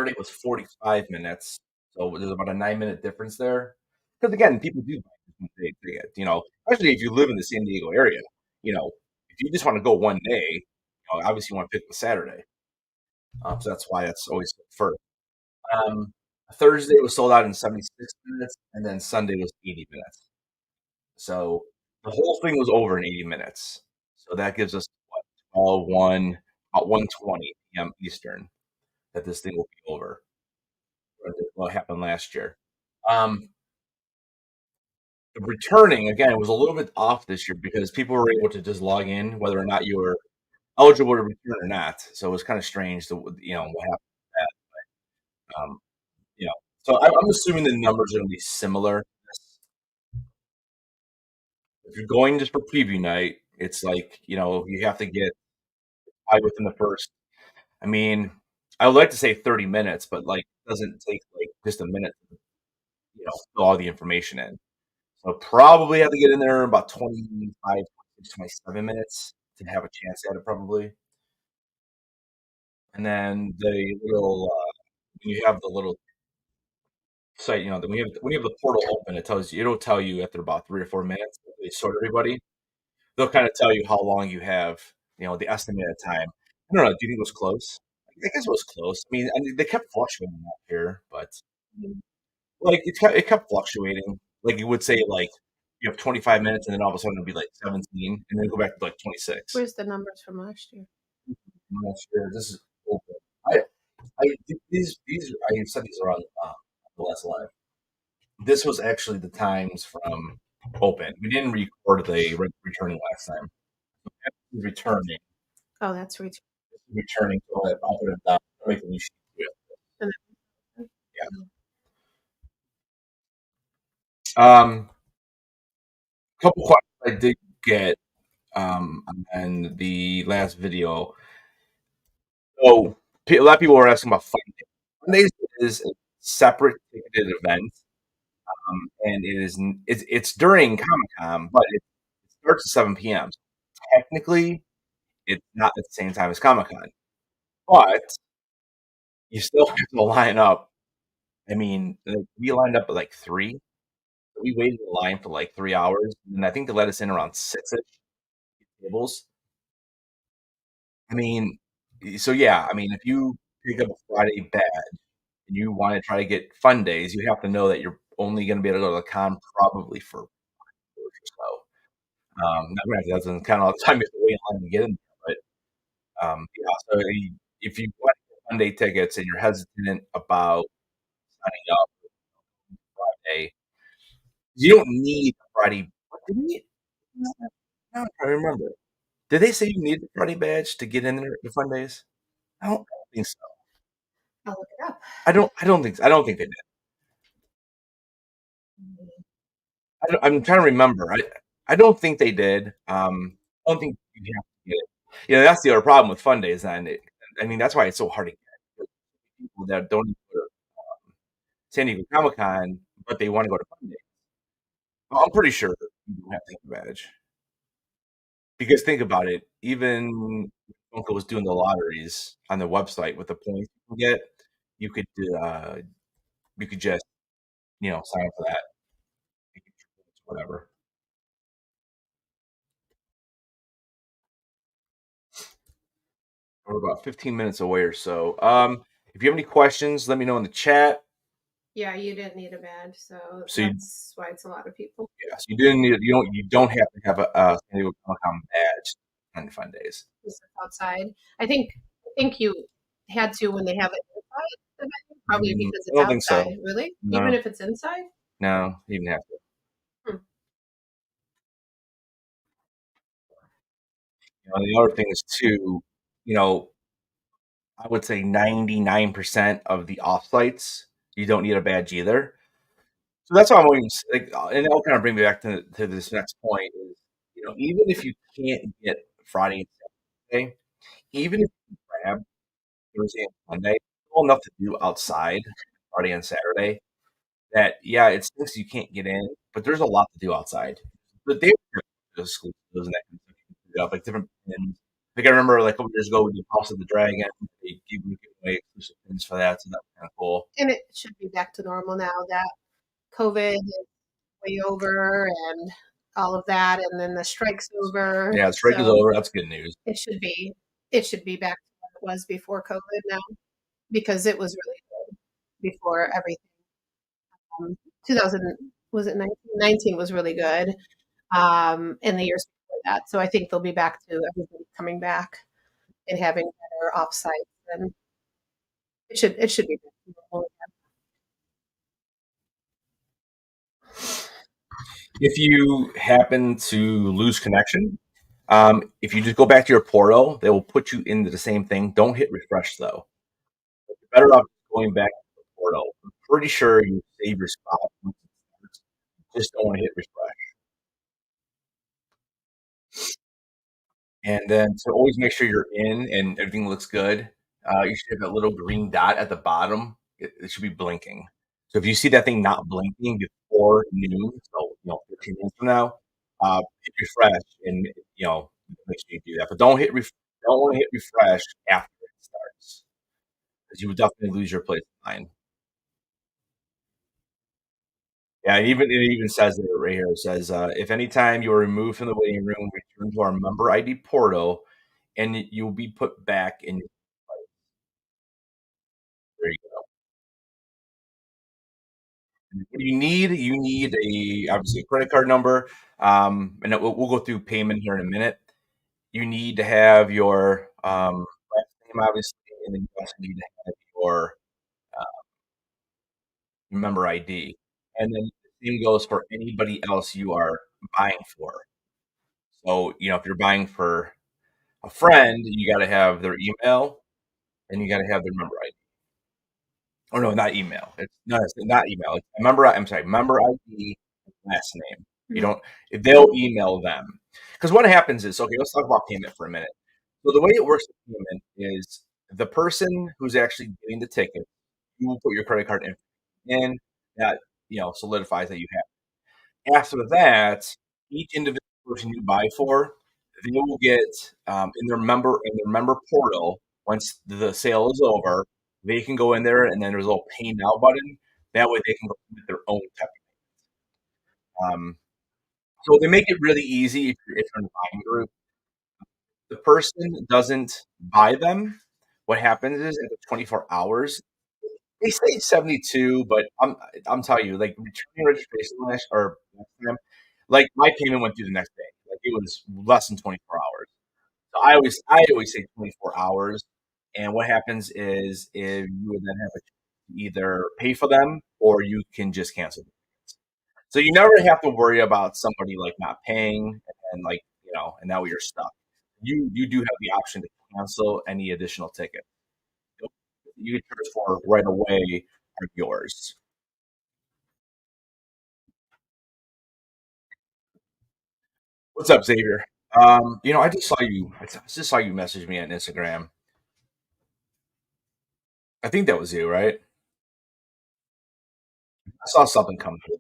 Saturday was 45 minutes, so there's about a 9-minute difference there. Because again, people do especially if you live in the San Diego area. If you just want to go one day, obviously you want to pick the Saturday. So that's why it's always first. Thursday was sold out in 76 minutes, and then Sunday was 80 minutes. So the whole thing was over in 80 minutes. So that gives us what, 12, 1, about 1:20 p.m. Eastern that this thing will be over. What happened last year. The returning, again, was a little bit off this year because people were able to just log in whether or not you were eligible to return or not. So it was kind of strange what happened with that. Um, you know, so I'm assuming the numbers are going to be similar. If you're going just for preview night, it's like, you have to get within the first. I mean, I would like to say 30 minutes, but like it doesn't take like just a minute to, fill all the information in. So probably have to get in there about 25, 27 minutes to have a chance at it probably. And then the little when you have the little site, when you have the portal open, it'll tell you after about 3 or 4 minutes, they sort everybody. They'll kind of tell you how long you have, the estimated time. I don't know. Do you think it was close? I guess it was close. I mean, they kept fluctuating out here, but like it kept fluctuating. Like you would say, like you have 25 minutes, and then all of a sudden it'll be like 17, and then go back to like 26. Where's the numbers from last year? I'm not sure. This is open. These I said these are on the last live. This was actually the times from open. We didn't record the returning last time. Returning. Oh, that's returning. So I'll put it down. I'll make a new sheet with. Yeah. Couple questions I did get on the last video. So a lot of people were asking about Fun Day. Fun Days is a separate ticketed event, and it's during Comic-Con, but it starts at 7 p.m. So technically, it's not at the same time as Comic-Con, but you still have to line up. I mean, we lined up at like 3. We waited in line for like 3 hours, and I think they let us in around 6-ish tables. I mean, so yeah, I mean, if you pick up a Friday badge and you want to try to get Fun Days, you have to know that you're only going to be able to go to the con probably for 5 hours or so. Now, granted, that doesn't count all the time you have to wait in line to get in there, but yeah. So if you want to get Fun Day tickets and you're hesitant about signing up Friday, you don't need a Friday. What did we? I don't remember. Did they say you need a Friday badge to get in there to Fun Days? I don't think so. I'll look it up. I don't think so. I don't think they did. I'm trying to remember. I don't think they did. I don't think you have to get it. That's the other problem with Fun Days. I mean, that's why it's so hard to get people that don't even go to San Diego Comic Con, but they want to go to Fun Days. Well, I'm pretty sure you don't have to take a badge. Because think about it, even Uncle was doing the lotteries on the website with the points you can get, you could just sign up for that, whatever. We're about 15 minutes away or so. If you have any questions, let me know in the chat. Yeah, you didn't need a badge, so So that's why it's a lot of people. Yeah, so you didn't need you don't have to have a San Diego Comic-Con badge on Fun Days. Outside, I think you had to when they have it inside, probably because it's I don't think outside. so. Really, No. even if it's inside. No, you didn't have to. The other thing is too, I would say 99% of the offsites you don't need a badge either. So that's why I'm always like, and that'll kind of bring me back to this next point is, even if you can't get Friday and Saturday, even if you grab Thursday and Monday, still enough to do outside Friday and Saturday. That it stinks you can't get in, but there's a lot to do outside. But they were exclusives and that kind of stuff, like different pins. Like I remember, like a couple years ago, we did House of the Dragon. They gave away exclusive pins for that, so that's kind of cool. And it should be back to normal now that COVID is way over and all of that, and then the strike's over. Yeah, the strike is So over. That's good news. it should be it should be back to what it was before COVID now because it was really good before everything. 2000 was it 1919 was really good, and the years before that. So I think they'll be back to everybody coming back and having better offsites, and it should be back to normal. If you happen to lose connection, if you just go back to your portal, they will put you into the same thing. Don't hit refresh though. You're better off going back to the portal. I'm pretty sure you save your spot once it starts. Just don't want to hit refresh. And then to always make sure you're in and everything looks good, you should have that little green dot at the bottom. It should be blinking. So if you see that thing not blinking before noon, so 15 minutes from now, hit refresh and make sure you do that. But don't want to hit refresh after it starts because you would definitely lose your place in line. Yeah, and it even says it right here. It says if any time you are removed from the waiting room, return to our member ID portal, and you'll be put back in your place. There you go. What you need a obviously a credit card number, and we'll go through payment here in a minute. You need to have your last name, obviously, and then you also need to have your uh, member ID. And then the same goes for anybody else you are buying for. So, if you're buying for a friend, you got to have their email and you got to have their member ID. Oh no, not email. It's not email. It's a member. I'm sorry, member ID, last name. You Mhm. don't. If they'll email them, because what happens is okay. Let's talk about payment for a minute. So the way it works with payment is the person who's actually getting the ticket, you will put your credit card in. That solidifies that you have. After that, each individual person you buy for, they will get in their member portal. Once the sale is over, they can go in there, and then there's a little pay now button. That way, they can go with their own type. So they make it really easy if you're in a buying group. The person doesn't buy them. What happens is after 24 hours, they say 72, but I'm telling you, like returning registration last time, like my payment went through the next day. Like it was less than 24 hours. So I always say 24 hours. And what happens is if you would then have to either pay for them or you can just cancel them. So you never have to worry about somebody like not paying and like and now you're stuck. You do have the option to cancel any additional ticket. You get charged for right away are yours. What's up, Xavier? I just saw you message me on Instagram. I think that was you, right? I saw something come through.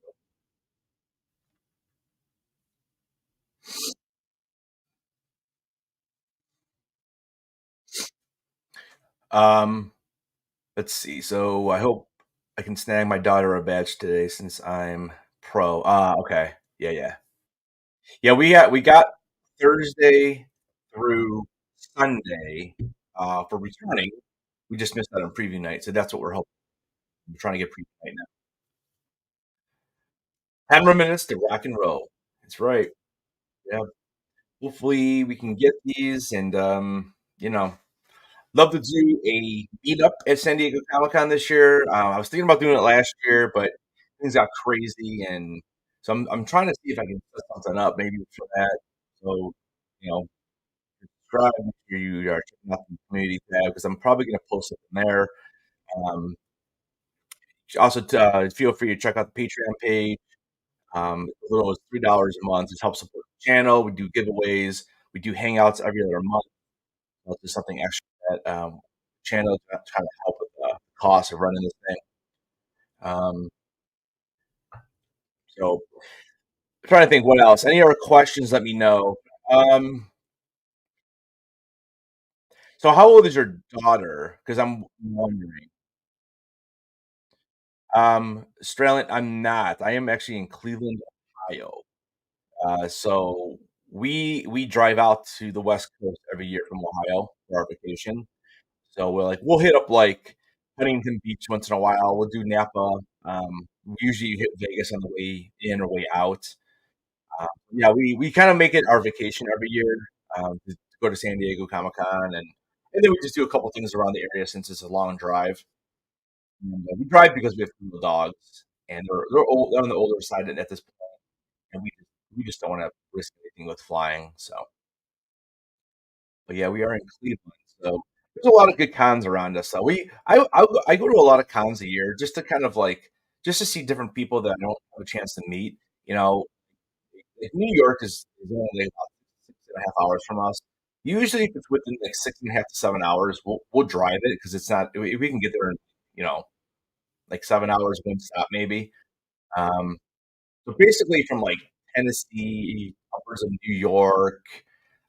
Um, let's see. So I hope I can snag my daughter a badge today since I'm pro. Okay. Yeah, yeah. Yeah, we got Thursday through Sunday for returning. We just missed out on preview night, so that's what we're hoping. We're trying to get preview night now. 10 more minutes to rock and roll. That's right. Yeah. Hopefully we can get these and love to do a meetup at San Diego Comic Con this year. I was thinking about doing it last year, but things got crazy, and so I'm trying to see if I can set something up maybe for that. So you know, subscribe if you are checking out the community tab because I'm probably going to post it in there. Um, also, feel free to check out the Patreon page. As little as $3 a month. It helps support the channel. We do giveaways. We do hangouts every other month. Just something extra that channel to kind of help with the cost of running this thing. Um, so I'm trying to think what else. Any other questions? Let me know. Um, So how old is your daughter? Because I'm wondering. Australian, I'm not. I am actually in Cleveland, Ohio. So we drive out to the West Coast every year from Ohio for our vacation. So we'll hit up like Huntington Beach once in a while. We'll do Napa. We usually hit Vegas on the way in or way out. Yeah, we kind of make it our vacation every year to go to San Diego Comic Con and then we just do a couple things around the area since it's a long drive. And, we drive because we have 2 little dogs and they're on the older side at this point, and we just don't want to risk anything with flying. So, but yeah, we are in Cleveland, so there's a lot of good cons around us. So I go to a lot of cons a year just to kind of like just to see different people that I don't have a chance to meet. You know, like New York is only like about 6.5 hours from us. Usually, if it's within like 6.5 to 7 hours, we'll drive it because it's not. We can get there in you know like 7 hours, one stop maybe. Um, so basically, from like Tennessee upwards of New York,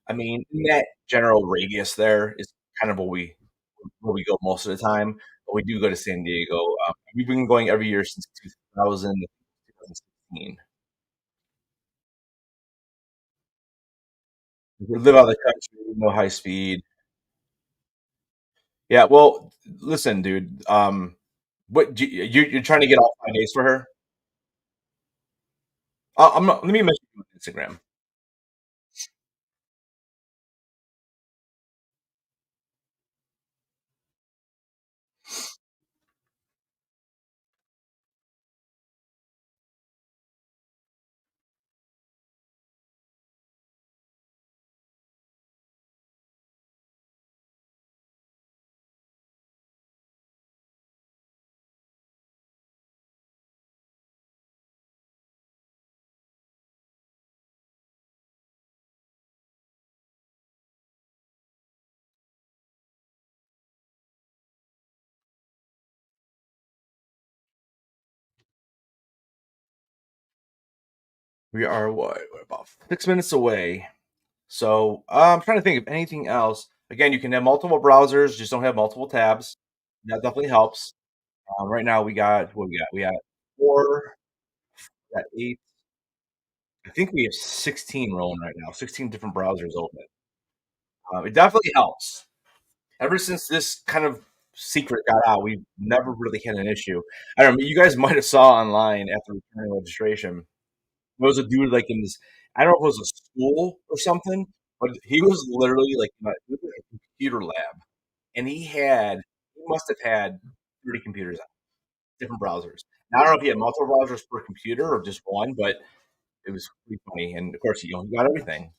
I mean, in that general radius there is kind of where we go most of the time. But we do go to San Diego. We've been going every year since 2000, 2016. We live out of the country, no high speed. Yeah, well, listen, dude. You're trying to get all 5 days for her? I'm not. Let me message you on Instagram. We are what? We're about 6 minutes away. So I'm trying to think of anything else. Again, you can have multiple browsers, just don't have multiple tabs. That definitely helps. Right now, we got what we got. We got four, we got eight. I think we have 16 rolling right now. 16 different browsers open. It definitely helps. Ever since this kind of secret got out, we've never really had an issue. I don't know. You guys might have saw online after returning registration. There was a dude like in this. I don't know if it was a school or something, but he was literally like he was in a computer lab, and he must have had 30 computers on different browsers. Now, I don't know if he had multiple browsers per computer or just one, but it was pretty funny. And of course, he got everything.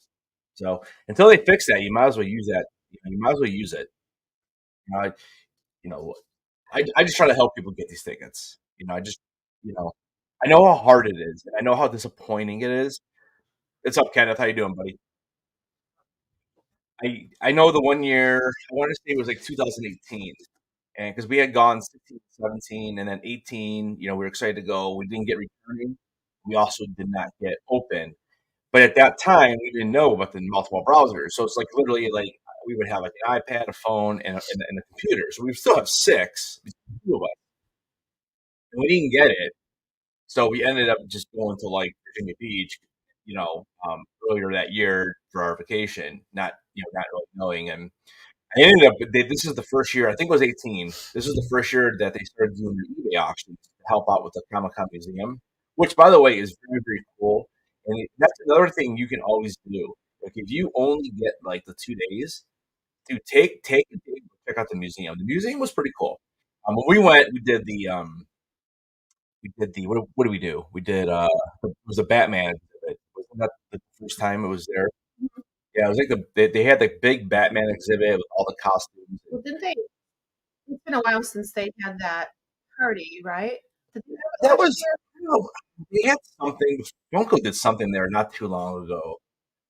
So until they fix that, you might as well use that. You might as well use it. You know, you know, I just try to help people get these tickets. You know, I know how hard it is. I know how disappointing it is. What's up, Kenneth? How you doing, buddy? I know the one year, I want to say it was like 2018, and because we had gone 16, 17, and then 18, we were excited to go. We didn't get returning. We also did not get open. But at that time, we didn't know about the multiple browsers. So it's like literally like we would have like an iPad, a phone, and a computer. So we still have six, between the two of us, and we didn't get it. So we ended up just going to like Virginia Beach, earlier that year for our vacation, not really knowing. And I ended up. This is the first year. I think it was 18. This is the first year that they started doing their eBay auctions to help out with the Comic Con Museum, which, by the way, is very very cool. And that's another thing you can always do. Like if you only get like the 2 days, to take a day to check out the museum. The museum was pretty cool. When we went, we did the what did we do? We did it was a Batman exhibit. Wasn't that the first time it was there? Yeah, it was like they had the big Batman exhibit with all the costumes. Well, didn't they? It's been a while since they had that party, right? Did they have it That last was year? they had something. Funko did something there not too long ago.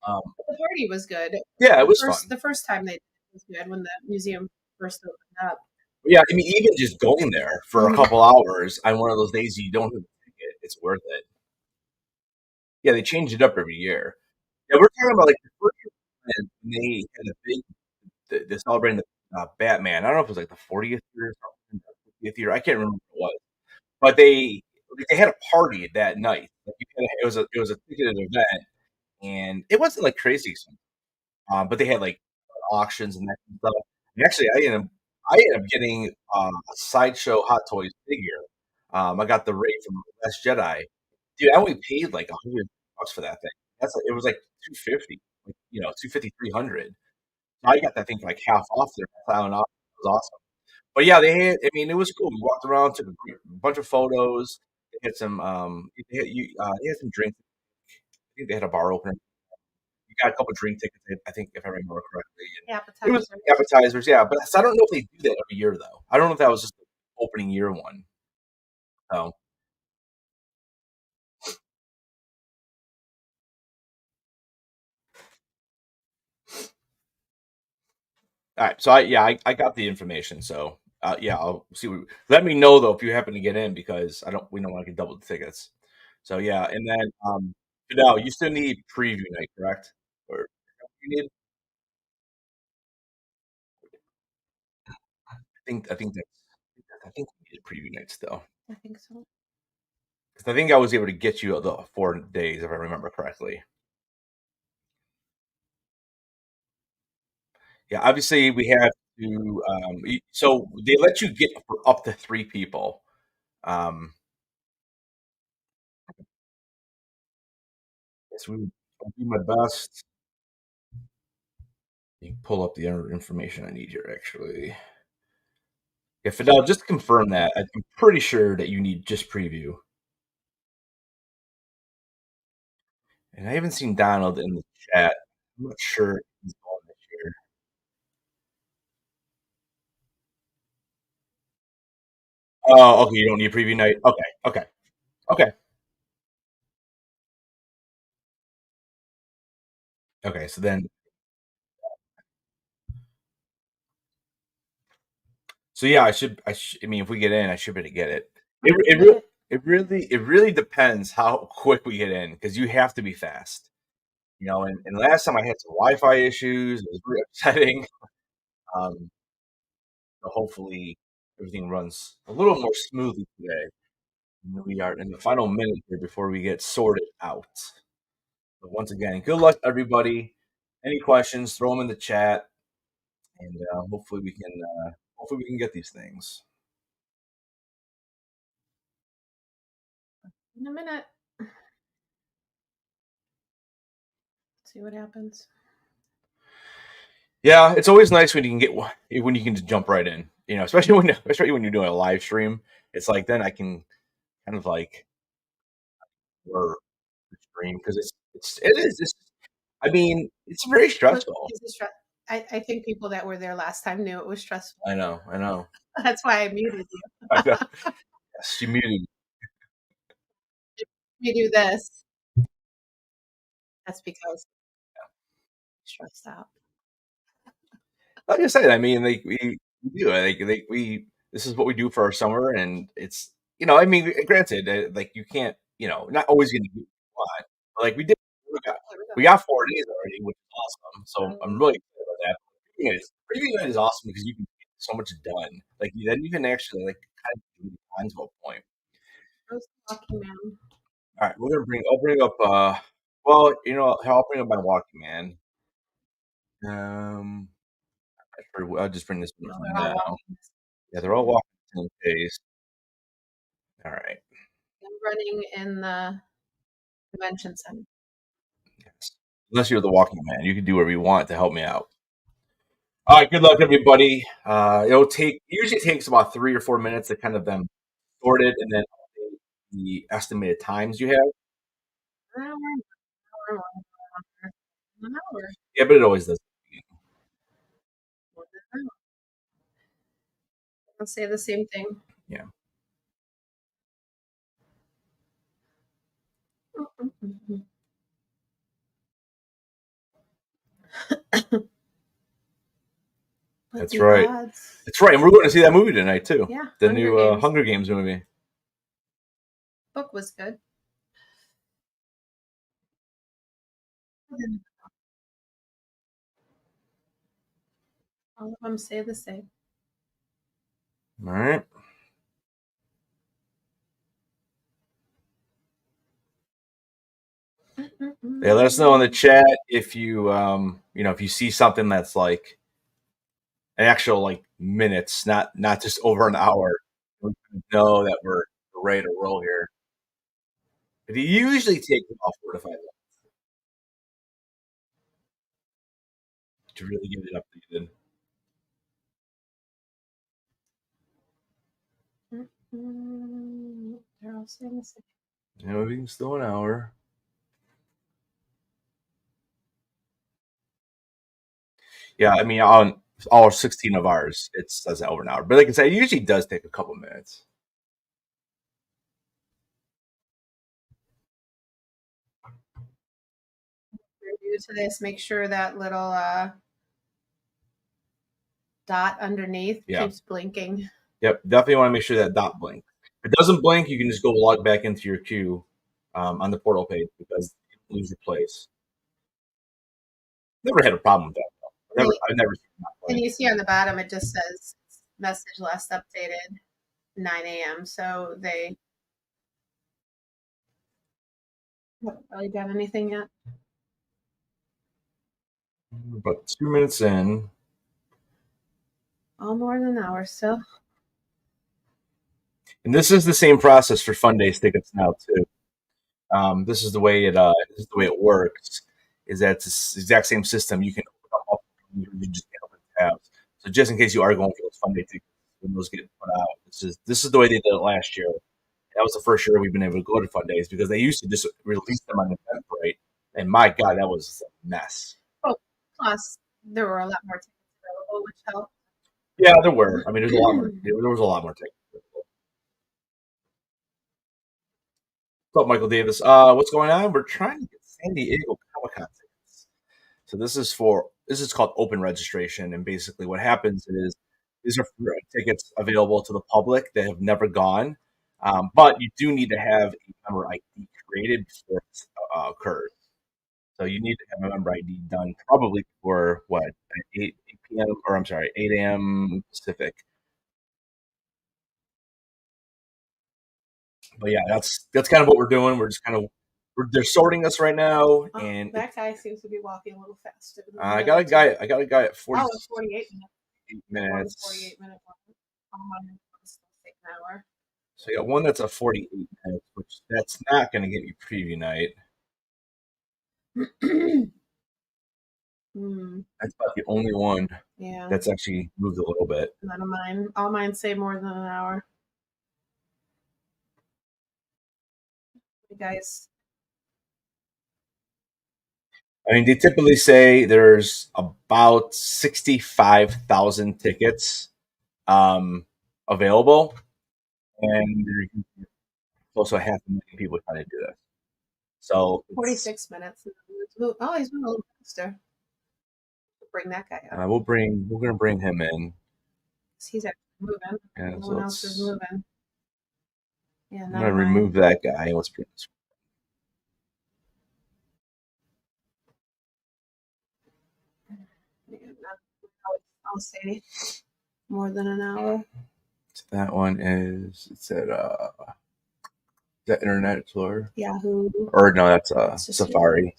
Um, The party was good. yeah, it The was first fun. the first time they did it was good when the museum first opened up. Yeah, I mean, even just going there for a Mhm. couple hours on one of those days you don't have a ticket, it's worth it. Yeah, they change it up every year. Yeah, we're talking about like the first year when they had celebrating the Batman. I don't know if it was like the 40th year or something, 50th year. I can't remember what it was, but they had a party that night. Like, it was a ticketed event, and it wasn't like crazy expensive. But they had like auctions and that kind of stuff. And actually, I ended up getting a sideshow Hot Toys figure. I got the Ray from Last Jedi. Dude, I only paid like $100 for that thing. It was like 250, like, 250, 300. I got that thing for like half off there. I found out it was awesome. But yeah, they had. I mean, it was cool. We walked around, took a bunch of photos. They had some. They had some drinks. I think they had a bar opener. You got a couple drink tickets, I think, if I remember correctly. And it was Appetizer. appetizers, yeah. But I don't know if they do that every year though. I don't know if that was just the opening year one. So, all right. So I got the information. So yeah, I'll see. Let me know though if you happen to get in because we don't want to get double the tickets. So yeah, and then no, you still need preview night, correct? Or you need? I think we needed preview night still I think so. because I think I was able to get you the 4 days if I remember correctly. Yeah, obviously we have to. So they let you get for up to 3 people. Um, so I'll do my best. You can pull up the information I need here. Actually, yeah, Fidel, just to confirm that I'm pretty sure that you need just preview. And I haven't seen Donald in the chat. I'm not sure if he's going this year. Oh, okay. You don't need preview night. Okay, okay, okay, okay. So then, so yeah, I mean, if we get in, I should be able to get it. It really depends how quick we get in because you have to be fast. And last time I had some Wi-Fi issues. It was really upsetting. Um, so hopefully everything runs a little more smoothly today. And we are in the final minute here before we get sorted out. But once again, good luck, everybody. Any questions, throw them in the chat, and hopefully we can get these things. In a minute. See what happens. Yeah, it's always nice when you can when you can just jump right in. Especially when you're doing a live stream. It's like then I can kind of like or the stream because I mean, it's very stressful. I think people that were there last time knew it was stressful. I know. That's why I muted you. I know. Yes, you muted. You do this. That's because I'm stressed out. Like I said, I mean, like we do we this is what we do for our summer, and it's I mean, granted, like you can't not always gonna do what you want, but like we got we got 4 days already, which is awesome. So I'm really excited about that. Previewing night is awesome because you can get so much done. Like then you can actually like kind of do the times to a point. Where's the lucky man? All right, I'll bring up well, I'll bring up my walking man. Um I'll just bring this one No, up they're all now. walking. Yeah, they're all walking at the same pace. All right. I'm running in the convention center. Yes. Unless you're the walking man, you can do whatever you want to help me out. All right, good luck, everybody. Usually takes about 3 or 4 minutes to kind of them sort it and then update the estimated times you have. An hour, an hour, an hour. Yeah, but it always does. More than an hour. I'll say the same thing. Yeah. That's right. Odds. That's right. And we're going to see that movie tonight too. Yeah, The Hunger new Games. Hunger Games movie. Book was good. All of them say the same. All right. Yeah, let us know in the chat if you if you see something that's like an actual like minutes, not just over an hour. We know that we're ready to roll here. But you usually take about 4 to 5 minutes to really get it updated. They're all saying the same. Everything's still an hour. Yeah, I mean, on all 16 of ours, it says over an hour. But like I said, it usually does take a couple minutes. Review to this, make sure that little dot underneath keeps blinking. Yep, definitely want to make sure that dot blinks. If it doesn't blink, you can just go log back into your queue on the portal page because you lose your place. Never had a problem with that. I've never seen that. And you see on the bottom, it just says message last updated 9 a.m. So they haven't really done anything yet. About 2 minutes in. All more than an hour still. And this is the same process for Fun Days tickets now too. This is the way it works. Is that it's the exact same system? You can open up, you just can open tabs. So just in case you are going for those Fun Day tickets when those get put out, this is the way they did it last year. That was the first year we've been able to go to Fun Days because they used to just release them on Eventbrite, and my God, that was a mess. Oh, plus there were a lot more tickets available, which helped. Yeah, there were. I mean, there was a lot more tickets. What's up, Michael Davis? What's going on? We're trying to get San Diego Comic-Con tickets. So this is called open registration, and basically what happens is these are tickets available to the public that have never gone, but you do need to have a member ID created before it occurs. So you need to have a member ID done probably before what 8 p.m. or I'm sorry 8 a.m. Pacific. But yeah, that's kind of what we're doing. We're just kind of they're sorting us right now, and that guy seems to be walking a little faster. I got a guy at 40, 48 minutes. 48 minutes. Take an hour. So you got one that's a 48 minutes, which that's not going to get you preview night. That's about the only one. Yeah, that's actually moved a little bit. None of mine. All mine say more than an hour. You guys. I mean, they typically say there's about 65,000 tickets available, and there's close to 500,000 people trying to do this. So 46 minutes. Oh, he's been a little faster. Bring that guy up. we're gonna bring him in. He's actually moving. Yeah, no one else is moving. Yeah, I'm gonna remove that guy. Let's bring this. I'll say more than an hour. So that one is that Internet Explorer? Yahoo. Or no, that's Safari.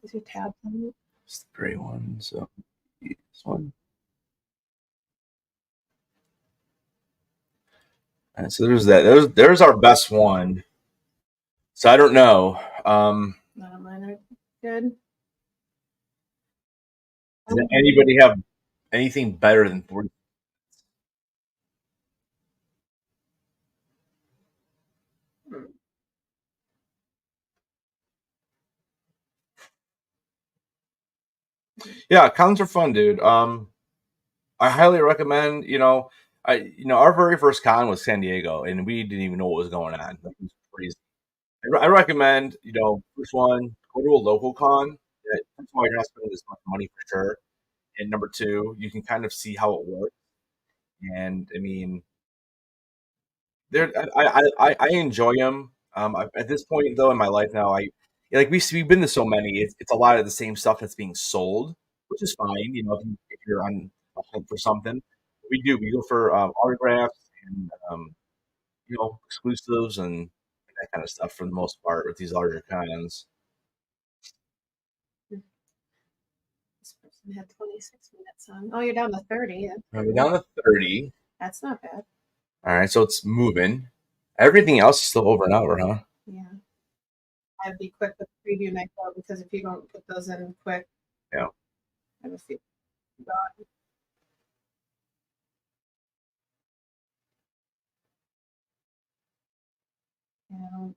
Is your tab on it? It's the gray one. So this one. And so there's that. There's our best one. So I don't know. None of mine are good. Does anybody have anything better than 40? Yeah, cons are fun, dude. I highly recommend. Our very first con was San Diego, and we didn't even know what was going on. It was crazy. I recommend, first one, go to a local con. First of all, you're not spending as much money for sure, and number two, you can kind of see how it works. And I mean, I enjoy them. At this point, though, in my life now, we've been to so many. It's a lot of the same stuff that's being sold, which is fine. If you're on a hunt for something, we go for autographs and exclusives and that kind of stuff for the most part with these larger cons. This person had 26 minutes on. Oh, you're down to 30. We're down to 30. That's not bad. All right, so it's moving. Everything else is still over an hour, huh? Yeah. I'd be quick with preview night though, because if you don't put those in quick, Yeah. I have a few. Yeah,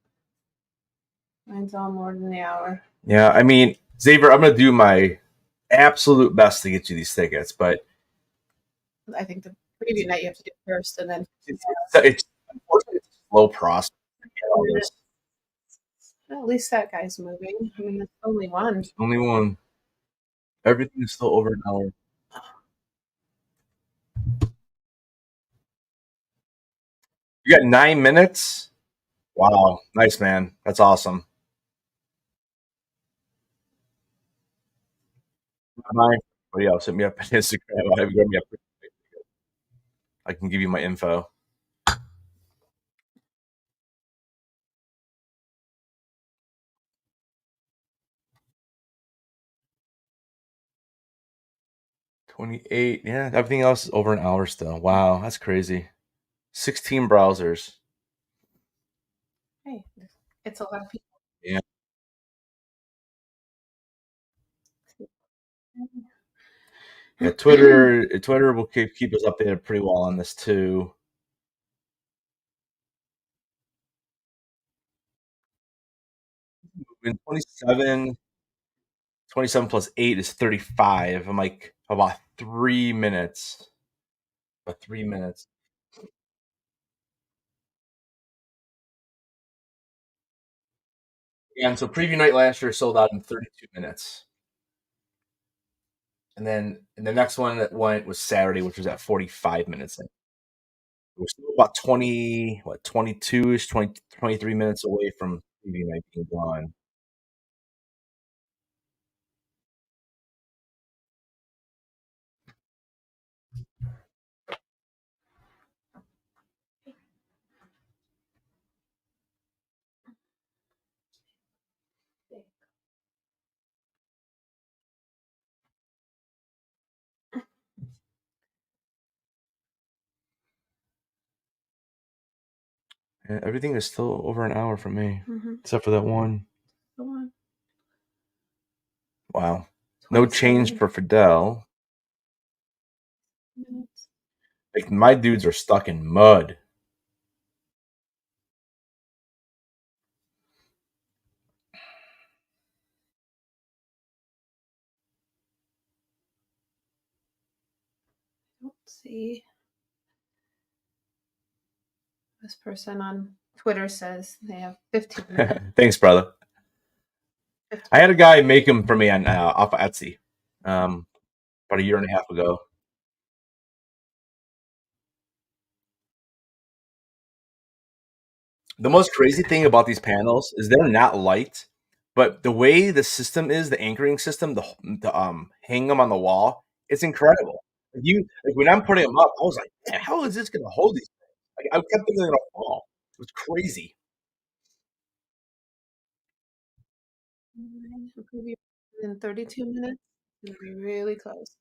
mine's all more than the hour. Yeah, I mean, Xavier, I'm gonna do my absolute best to get you these tickets, but I think the preview night you have to do first, and then it's unfortunately it's a slow process to get all this. well, at least that guy's moving. I mean, it's only one. Only one. Everything is still over an hour. You got 9 minutes? Wow, nice man. That's awesome. Bye. But yeah, hit me up on Instagram. Have you got me up. I can give you my info. $28. Yeah, everything else is over an hour still. Wow, that's crazy. 16 browsers. Hey, it's a lot of people. Yeah. Yeah, Twitter will keep us updated pretty well on this too. In 27 plus 8 is 35. I'm like about 3 minutes. About 3 minutes. And so preview night last year sold out in 32 minutes. And then the next one that went was Saturday, which was at 45 minutes. We're still about 22-ish, 23 minutes away from preview night being gone. Yeah, everything is still over an hour for me, except for that one. The one. Wow. No change for Fidel. Minutes. Like my dudes are stuck in mud. Let's see. This person on Twitter says they have 15 minutes. Thanks, brother. 15. I had a guy make them for me on off of Etsy about a year and a half ago. The most crazy thing about these panels is they're not light, but the way the system is, the anchoring system, the hang them on the wall, it's incredible. Like when I'm putting them up, I was like, man, how is this going to hold these things? Like, I kept thinking they're going to fall. It was crazy. In 32 minutes, it'll be really close.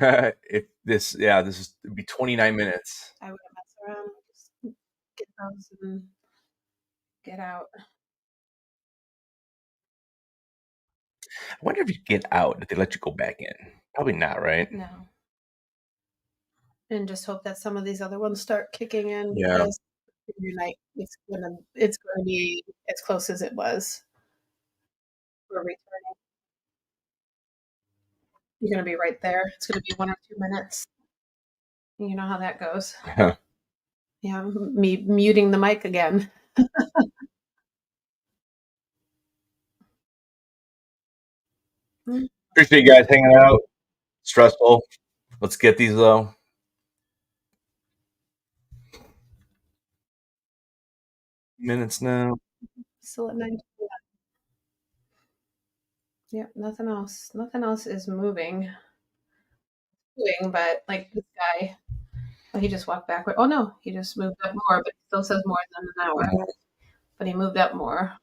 If this would be 29 minutes. I wouldn't mess around. Just get those and get out. I wonder if you get out if they let you go back in. Probably not, right? No. And just hope that some of these other ones start kicking in. Yeah. Because night it's gonna be as close as it was for returning. You're gonna be right there. It's gonna be 1 or 2 minutes. You know how that goes. Yeah, me muting the mic again. Appreciate you guys hanging out. Stressful. Let's get these though. Minutes now. Still at 9. Yep, nothing else. Nothing else is moving. But like this guy, oh, he just walked backward. Oh no, he just moved up more, but it still says more than an hour. But he moved up more.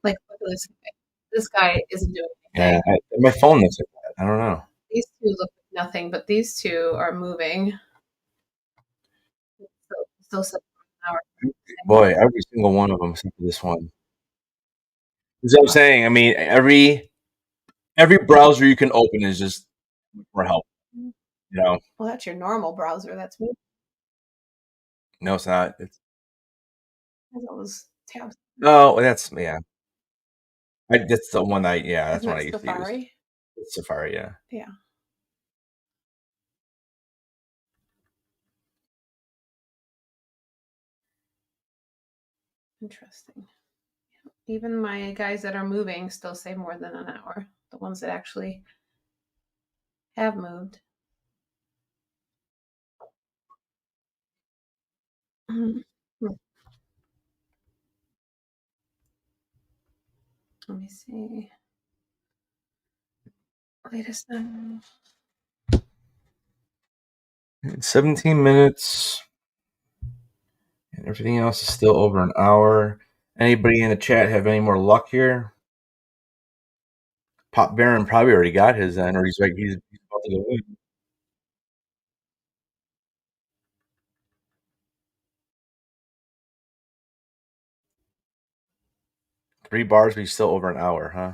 Like look at this guy. This guy isn't doing Yeah, anything. my phone looks like that. I don't know. These two look like nothing, but these two are moving. Still says an hour. Boy, every single one of them except for this one. That's what I'm saying. I mean, every browser you can open is just for help. You know? Well, that's your normal browser. That's me. No, it's not. It's Has all those tabs. no, that's yeah. That's the one I yeah. That's Isn't the one I that used to use. Safari? It's Safari, yeah. Yeah. Interesting. Even my guys that are moving still say more than an hour. The ones that actually have moved. Mhm. Let me see. Latest number. 17 minutes. And everything else is still over an hour. Anybody in the chat have any more luck here? Pop Baron probably already got his then, or he's about to go in. Three bars, but he's still over an hour, huh?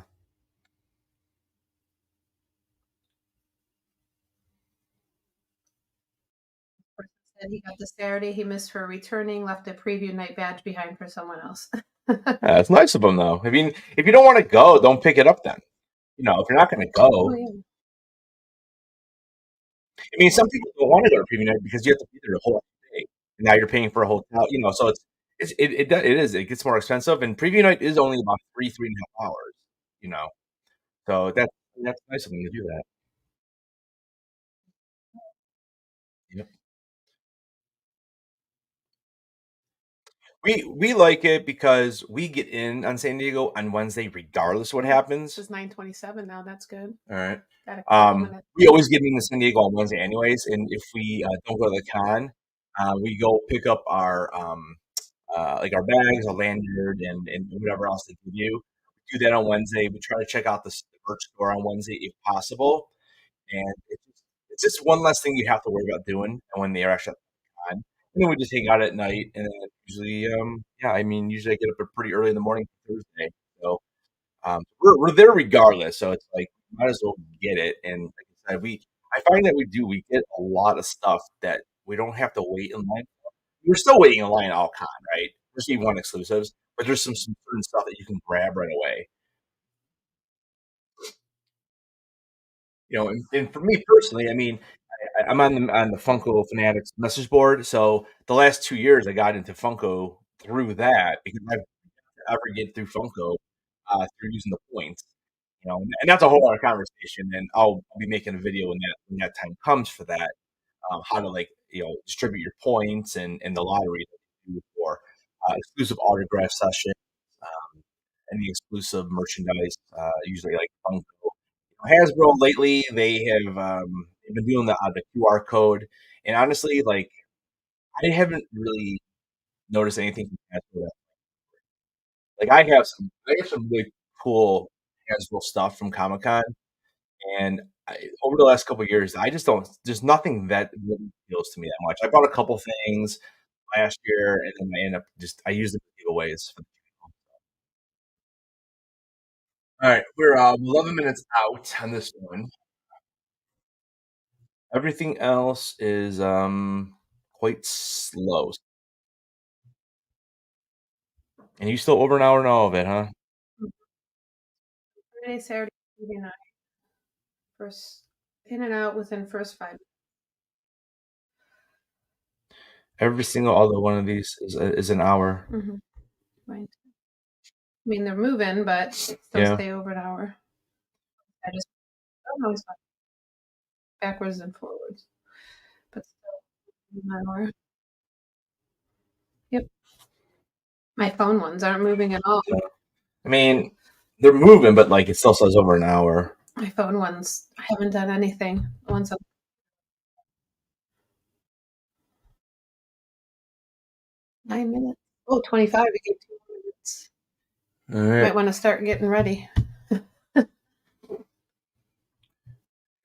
Said he got the Saturday he missed for returning, left a preview night badge behind for someone else. Yeah, it's nice of him though. I mean, if you don't want to go, don't pick it up then. You know, if you're not going to Oh, go, yeah. I mean, some people don't want to go to preview night because you have to be there the whole day, and now you're paying for a hotel. You know, so it gets more expensive, and preview night is only about 3.5 hours. You know, so that's nice of them to do that. Yep. We like it because we get in on San Diego on Wednesday regardless of what happens. It's 9:27 now. That's good. All right. Got a couple minutes. We always get into San Diego on Wednesday anyways, and if we don't go to the con, we go pick up our like our bags, our lanyard, and whatever else they give you. We do that on Wednesday. We try to check out the merch store on Wednesday if possible, and it's just one less thing you have to worry about doing. And when they're actually at the con, and then we just hang out at night, and then usually, yeah, I mean, usually I get up pretty early in the morning Thursday, so we're there regardless. So it's like might as well get it. And like I said, I find that we get a lot of stuff that we don't have to wait in line. We're still waiting in line at all con, right? There's one exclusives, but there's some certain stuff that you can grab right away. You know, and for me personally, I mean, I'm on the Funko Fanatics message board. So the last 2 years, I got into Funko through that because I've ever get through Funko through using the points. You know, and that's a whole other conversation. And I'll be making a video when that time comes for that. How to like distribute your points and the lottery that you do for exclusive autograph sessions and the exclusive merchandise. Usually like Funko. Hasbro lately they have they've been doing the QR code, and honestly, like I haven't really noticed anything from Hasbro. Like I have some really cool Hasbro stuff from Comic Con, and over the last couple of years, I just don't. There's nothing that really appeals to me that much. I bought a couple things last year, and then I end up I use them as giveaways. All right, we're 11 minutes out on this one. Everything else is quite slow. And you still over an hour and all of it, huh? Friday, Saturday, Sunday night. First in and out within first 5. Every single other one of these is an hour. Mm-hmm. Right. I mean, they're moving, but still stay over an hour. I just don't always backwards and forwards, but still an hour. Yep. My phone ones aren't moving at all. I mean, They're moving, but like it still says over an hour. My phone ones, I haven't done anything. One's up 9 minutes. Oh, 25. We get 2 minutes. All right. Might want to start getting ready.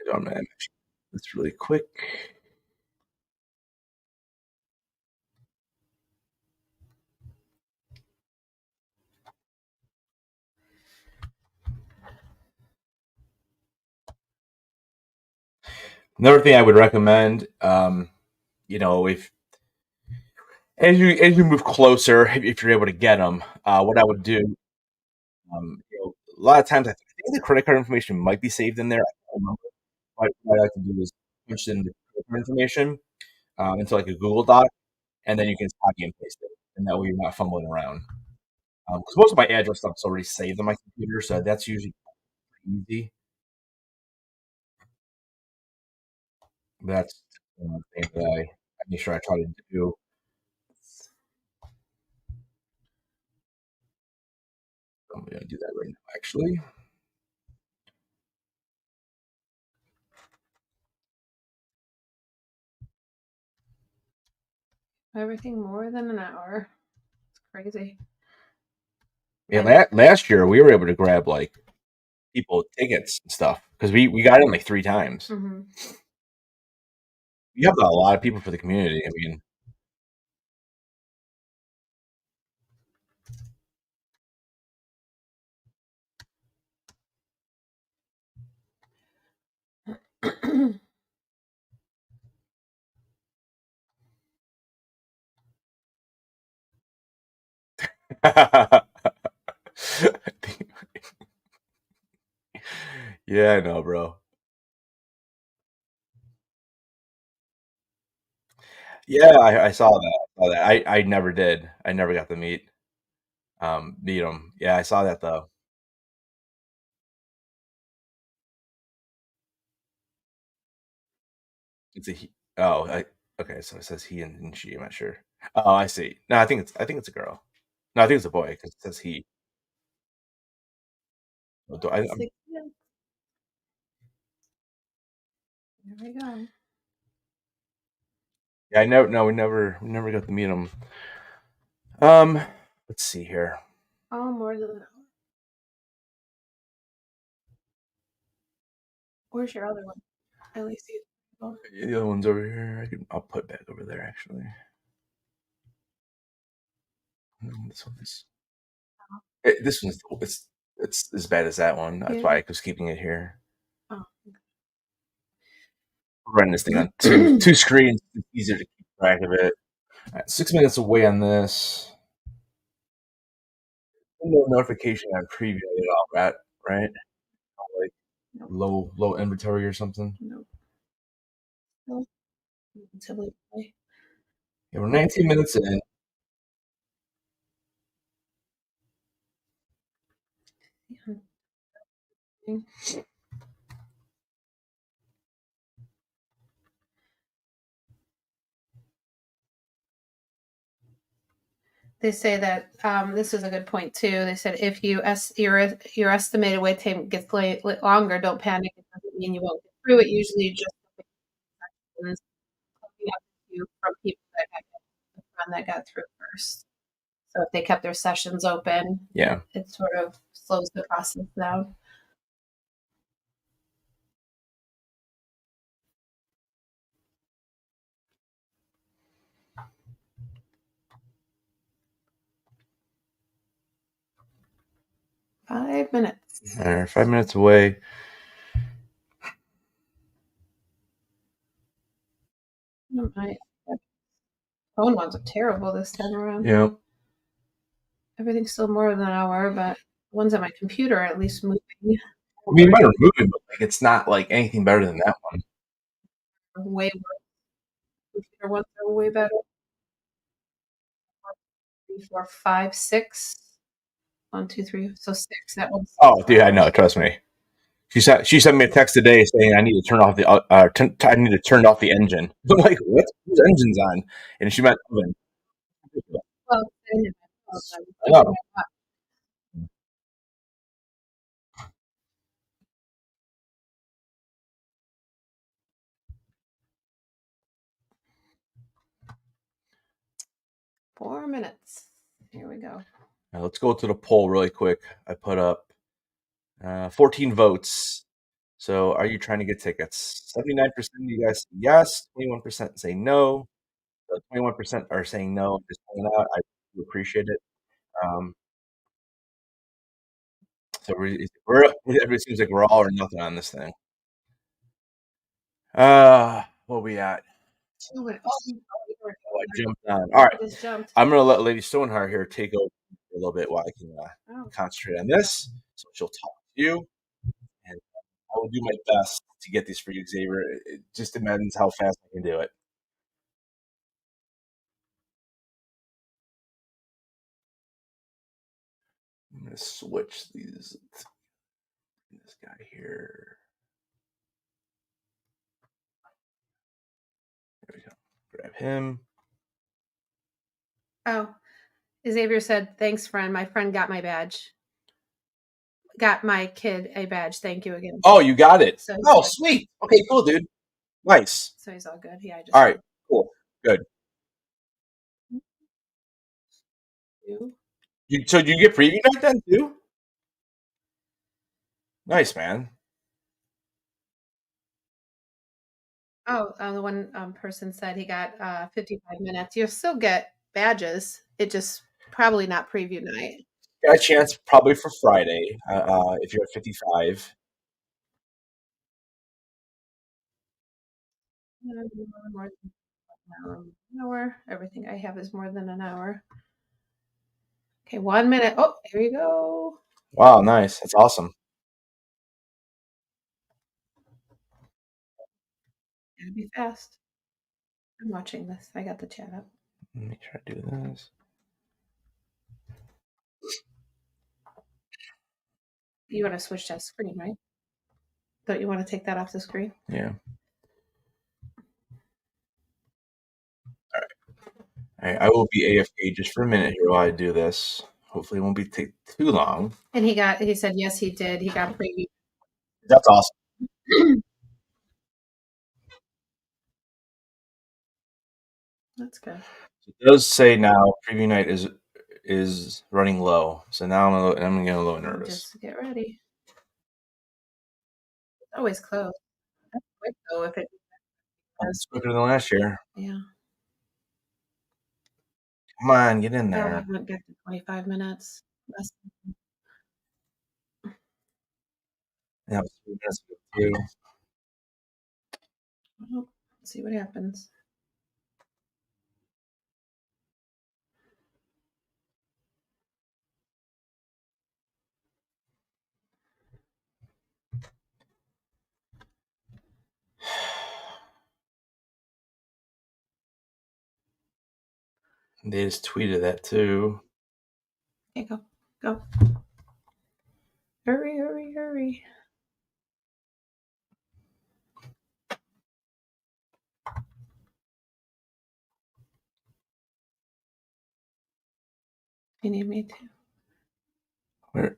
Oh man, that's really quick. Another thing I would recommend, if as you move closer, if you're able to get them, what I would do, a lot of times I think the credit card information might be saved in there. I don't remember. What I like to do is punch in the credit card information into like a Google Doc, and then you can just copy and paste it, and that way you're not fumbling around. Because most of my address stuff's already saved on my computer, so that's usually easy. That's one thing that I make sure I try to do. I'm going to do that right now, actually. Everything more than an hour. It's crazy. Yeah, last year we were able to grab like people tickets and stuff because we got in like 3 times. Mm-hmm. We have a lot of people for the community. I mean, yeah, I know, bro. Yeah, I saw that. I never did. I never got to meet him. Yeah, I saw that though. It's a he. Oh, okay. So it says he and she. I'm not sure. Oh, I see. No, I think it's a girl. No, I think it's a boy because it says he. Six minutes. There we go. Yeah, I know. No, we never got to meet him. Um, let's see here. Oh, more than an hour. Where's your other one? I only see The other one's over here. I'll put it back over there actually. This one's. This one's. It's as bad as that one. That's why I was keeping it here. Oh. Running this thing on two screens. It's easier to keep track of it. All right, 6 minutes away on this. No notification on preview at all, right? Like Nope. low inventory or something. Nope. Nope. Until we Yeah, we're 19 minutes in. play. They say that this is a good point too. They said if your estimated wait time gets longer, don't panic. It doesn't mean you won't get through it. Usually, just coming up to you from people that got through first. So if they kept their sessions open, Yeah. it sort of slows the process down. Five minutes. All right, 5 minutes away. Oh, my phone ones are terrible this time around. Yeah. Everything's still more than an hour, but ones on my computer are at least moving. I mean, mine are moving, but like it's not like anything better than that one. Way worse. Computer ones are way better. 3, 4, 5, 6. 1, 2, 3. So 6. That one's. Oh, dude, I know. Trust me. She sent me a text today saying I need to turn off the I need to turn off the engine. I'm like, what? Whose engine's on? And she meant oven. Well, I know. 4 minutes. Here we go. Now let's go to the poll really quick. I put up 14 votes. So are you trying to get tickets? 79% of you guys say yes, 21% say no. So 21% are saying no, just hanging out. I do appreciate it. So it seems like we're all or nothing on this thing. What are we at? Oh, I jumped on. All right. just jumped. I'm going to let Lady Stoneheart here take over for a little bit while I can concentrate on this. So she'll talk to you, and I will do my best to get these for you, Xavier. It just depends how fast I can do it. I'm going to switch these. This guy here. There we go. Grab him. Oh, Xavier said, "Thanks, friend. My friend got my badge. Got my kid a badge. Thank you again." Oh, you got it. So Oh, sweet. Okay, cool, dude. Nice. So he's all good. Yeah. All right, cool. Good. So do you get preview night then too? Nice, man. Oh, the one person said he got 55 minutes. You'll still get badges. It just probably not preview night. Got a chance probably for Friday if you're at 55. More than an hour. Everything I have is more than an hour. Okay, 1 minute. Oh, here you go. Wow, nice. That's awesome. Gotta be fast. I'm watching this. I got the chat up. Let me try to do this. You want to switch that screen, right? Don't you want to take that off the screen? Yeah. All right. I will be AFK just for a minute here while I do this. Hopefully it won't be take too long. And he said yes, he did. He got preview. That's awesome. That's good. It does say now preview night is running low. So now I'm getting a little nervous. Just get ready. It's always close. That's quick though if it It's quicker than last year. Yeah. Come on, get in I there. haven't get to 25 minutes. Yeah, 3 minutes too. Well, let's see what happens. They just tweeted that too. Okay, go. Hurry, hurry, hurry. You need me to. Where?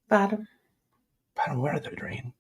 Bottom. Bottom where are they, Drain?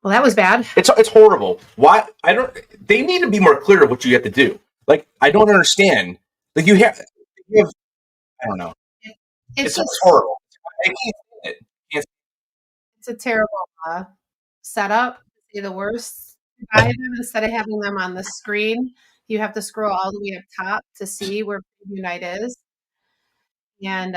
Well, that was bad. It's horrible. Why? I don't. They need to be more clear of what you have to do. Like I don't understand. Like you have. I don't know. It's It's just horrible. I can't stand it. Can't, it's a terrible setup. To say the worst. To buy them instead of having them on the screen, you have to scroll all the way up top to see where Preview Night is. And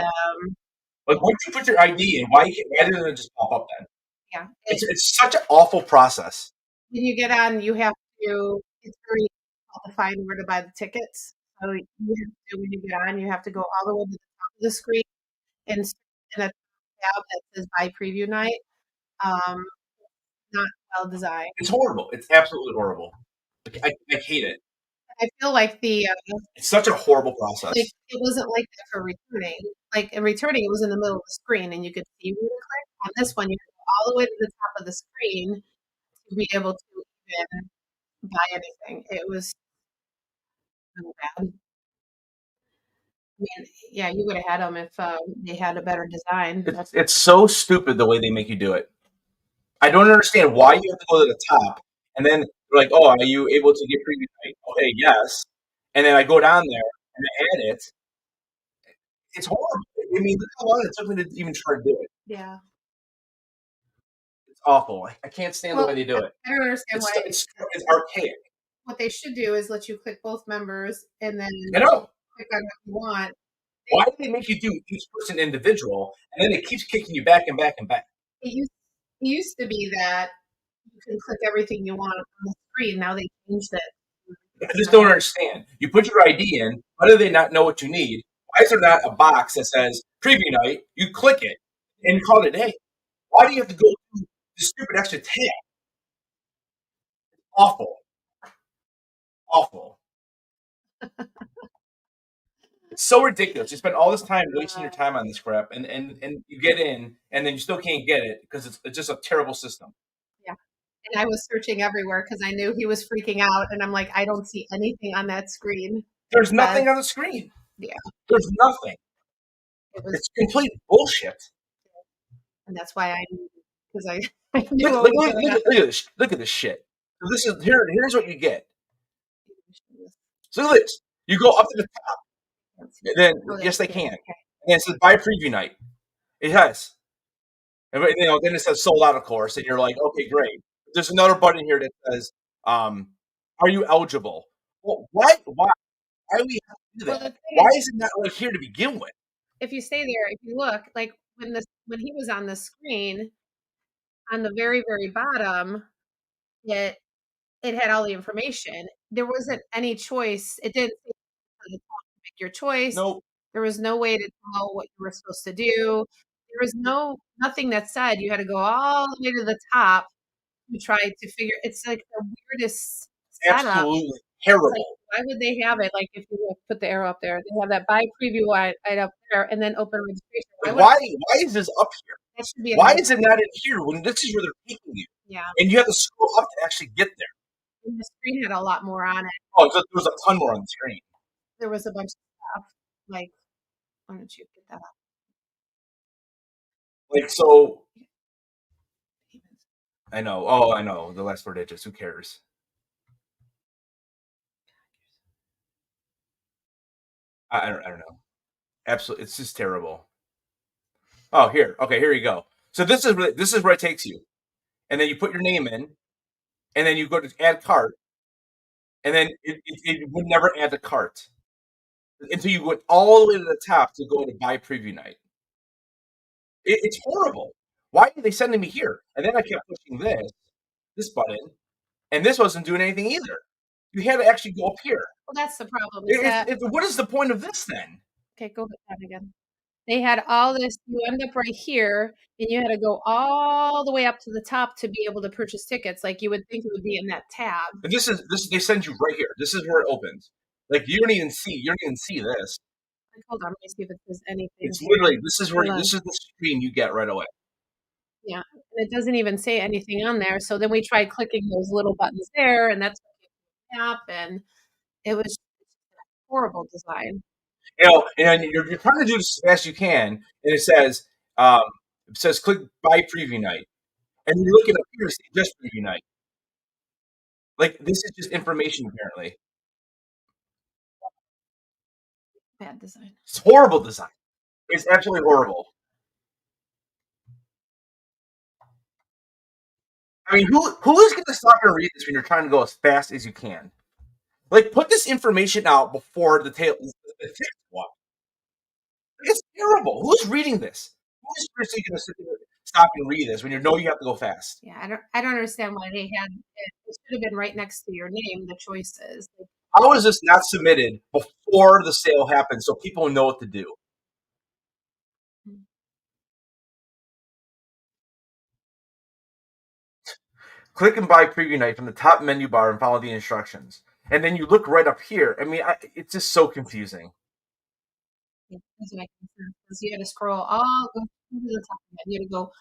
like once you put your ID in, why didn't it just pop up then? yeah, It's such an awful process. when you get on, you have to. It's very difficult to find where to buy the tickets. So you have to, when you get on, you have to go all the way to the top of the screen and in a tab that says "Buy Preview Night." Um, not well designed. It's horrible. It's absolutely horrible. I hate it. I feel like It's such a horrible process. like it wasn't like that for returning. Like in returning, it was in the middle of the screen, and you could see where to click. On this one, you have to go all the way to the top of the screen to be able to even buy anything. It was so bad. I mean, yeah, you would have had them if they had a better design. It's so stupid the way they make you do it. I don't understand why you have to go to the top and then they're like, "Oh, are you able to get preview night?" Okay, yes. And then I go down there and I add it. It's horrible. I mean, look how long it took me to even try to do it. Yeah. It's awful. I can't stand the way they do it. I don't understand why. It's archaic. What they should do is let you click both members and then I know. click on what you want. Why do they make you do each person individual and then it keeps kicking you back and back and back? It used to be that you can click everything you want on the screen. Now they changed it. I just don't understand. You put your ID in. Why do they not know what you need? Why is there not a box that says preview night? You click it and you call it a day. Why do you have to go through this stupid extra tab? Awful. Awful. It's so ridiculous. You spend all this time wasting your time on this crap, and you get in, and then you still can't get it because it's just a terrible system. Yeah. And I was searching everywhere because I knew he was freaking out, and I'm like, I don't see anything on that screen. There's nothing on the screen. Yeah. There's nothing. It's complete bullshit. And that's why I knew, because I knew look at this shit. So here's what you get. So look at this. You go up to the top. And then yes, they can. Okay. And it says buy preview night. It has. And then it says sold out, of course, and you're like, okay, great. There's another button here that says, are you eligible? Well, why do we have to do that? Well, Why is it not like here to begin with? If you stay there, if you look, like when he was on the screen, on the very, very bottom, it had all the information. There wasn't any choice. It didn't say to make your choice. Nope. There was no way to tell what you were supposed to do. There was nothing that said you had to go all the way to the top to try to figure. It's like the weirdest setup. Absolutely terrible. Like, why would they have it? Like if you put the arrow up there, they have that buy preview right up there, and then open registration. Why is this up here? That should be why is it not in here when this is where they're taking you? Yeah. And you have to scroll up to actually get there. And the screen had a lot more on it. Oh, there was a ton more on the screen. There was a bunch of stuff. Like, why don't you get that up? Like, so. I know. Oh, I know. The last 4 digits. Who cares? I don't know. Absolutely. It's just terrible. Oh, here. Okay, here you go. So this is where it takes you. And then you put your name in. And then you go to add cart. And then it would never add the cart until you went all the way to the top to go to buy preview night. It's horrible. Why are they sending me here? And then I kept pushing this button, and this wasn't doing anything either. You had to actually go up here. Well, that's the problem. What is the point of this then? Okay, go hit that again. They had all this. You end up right here, and you had to go all the way up to the top to be able to purchase tickets. Like you would think it would be in that tab. And this. They send you right here. This is where it opens. Like you don't even see this. Like, hold on, let me see if it says anything. It's literally this is the screen you get right away. Yeah, and it doesn't even say anything on there. So then we tried clicking those little buttons there, and that's what the app, and it was horrible design. And you're trying to do this as fast as you can, and it says click buy preview night. And you look it up here, see just preview night. Like, this is just information apparently. Bad design. It's horrible design. It's absolutely horrible. I mean, who is going to stop and read this when you're trying to go as fast as you can? Like, put this information out before the text walk. It's terrible. Who's reading this? Who's seriously going to stop and read this when you know you have to go fast? Yeah, I don't understand why they had it. It should have been right next to your name, the choices. Like, How is this not submitted before the sale happens so people know what to do? Click and buy preview night from the top menu bar and follow the instructions. And then you look right up here. I mean, it's just so confusing. it doesn't make any sense because you had to scroll all go to the top of it. You had to go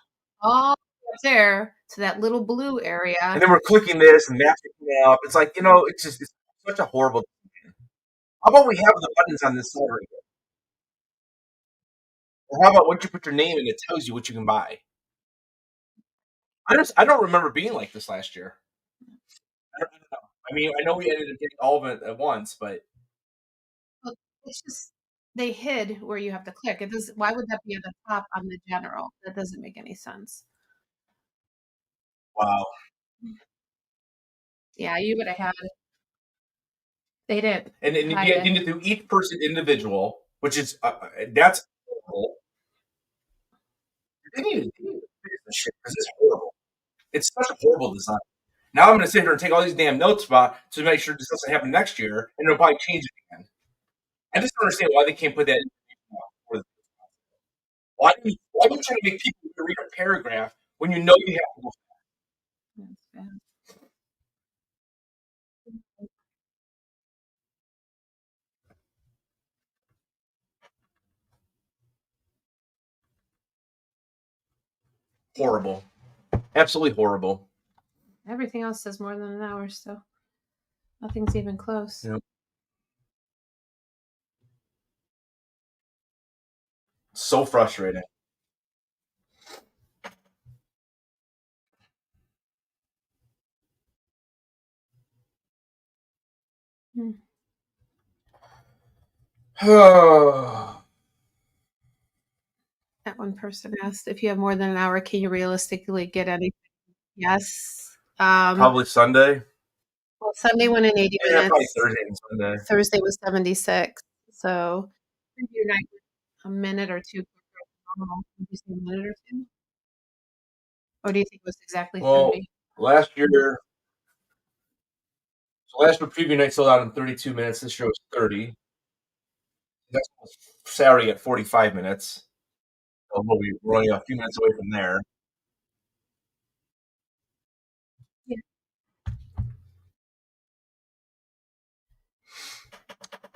all the way up there to that little blue area. And then we're clicking this and that's picking up. It's like, it's just it's such a horrible thing. How about we have the buttons on this side right here? Or how about once you put your name in, it tells you what you can buy? I don't remember being like this last year. I don't know. I mean, I know we ended up getting all of it at once, but Well, it's just they hid where you have to click. It does. Why would that be at the top on the general? That doesn't make any sense. wow. Yeah, you would have had. They did. And then you hide get it. into each person individual, which is that's horrible. They need to fix this shit because it's horrible. It's such a horrible design. Now I'm going to sit here and take all these damn notes about to make sure this doesn't happen next year, and they'll probably change it again. I just don't understand why they can't put that in. Why are you trying to make people read a paragraph when you know you have to go That's bad. horrible? Absolutely horrible. Everything else says more than an hour, so nothing's even close. Yep. So frustrating. Hmm. That one person asked if you have more than an hour, can you realistically get anything? Yes. Probably Sunday. Well, Sunday went in 80 Yeah, probably minutes. Thursday and Sunday. Thursday was 76. So preview night a minute or two. Did you say a minute or two? Or do you think it was exactly Well, 30? last year, preview night sold out in 32 minutes. This year was 30. Next was Saturday at 45 minutes. So we're only a few minutes away from there. Yeah.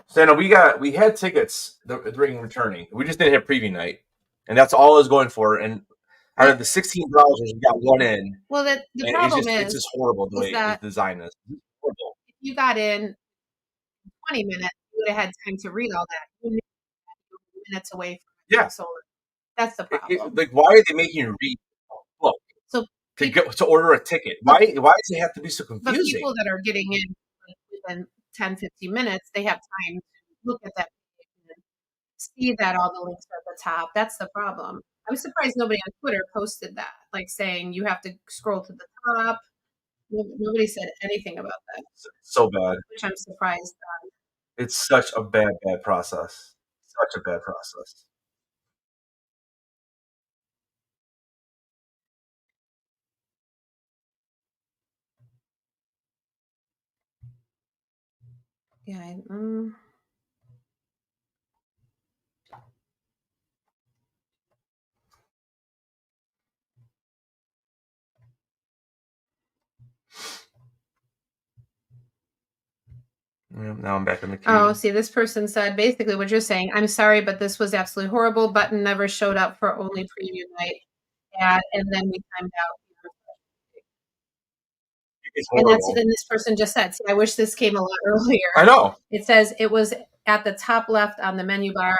So no, we had tickets during returning. We just didn't have preview night, and that's all I was going for. And out of the 16 browsers, we got one in. Well, the And problem it's just horrible the way the design is. It's horrible. if you got in 20 minutes, you would have had time to read all that. You knew you were minutes away from it. Yeah. So that's the problem. Like, why are they making you read a book So to order a ticket? Why does it have to be so but confusing? people that are getting in like, within 10, 15 minutes, they have time to look at that page and see that all the links are at the top. That's the problem. I'm surprised nobody on Twitter posted that, like saying you have to scroll to the top. Nobody said anything about that, It's so bad. which I'm surprised. It's such a bad process. Such a bad process. Yeah. Yeah, now I'm back in the queue. Oh, see, this person said basically what you're saying. I'm sorry, but this was absolutely horrible. Button never showed up for only preview night, and then we timed out. It's And horrible. then this person just said, see, I wish this came a lot earlier. I know. It says it was at the top left on the menu bar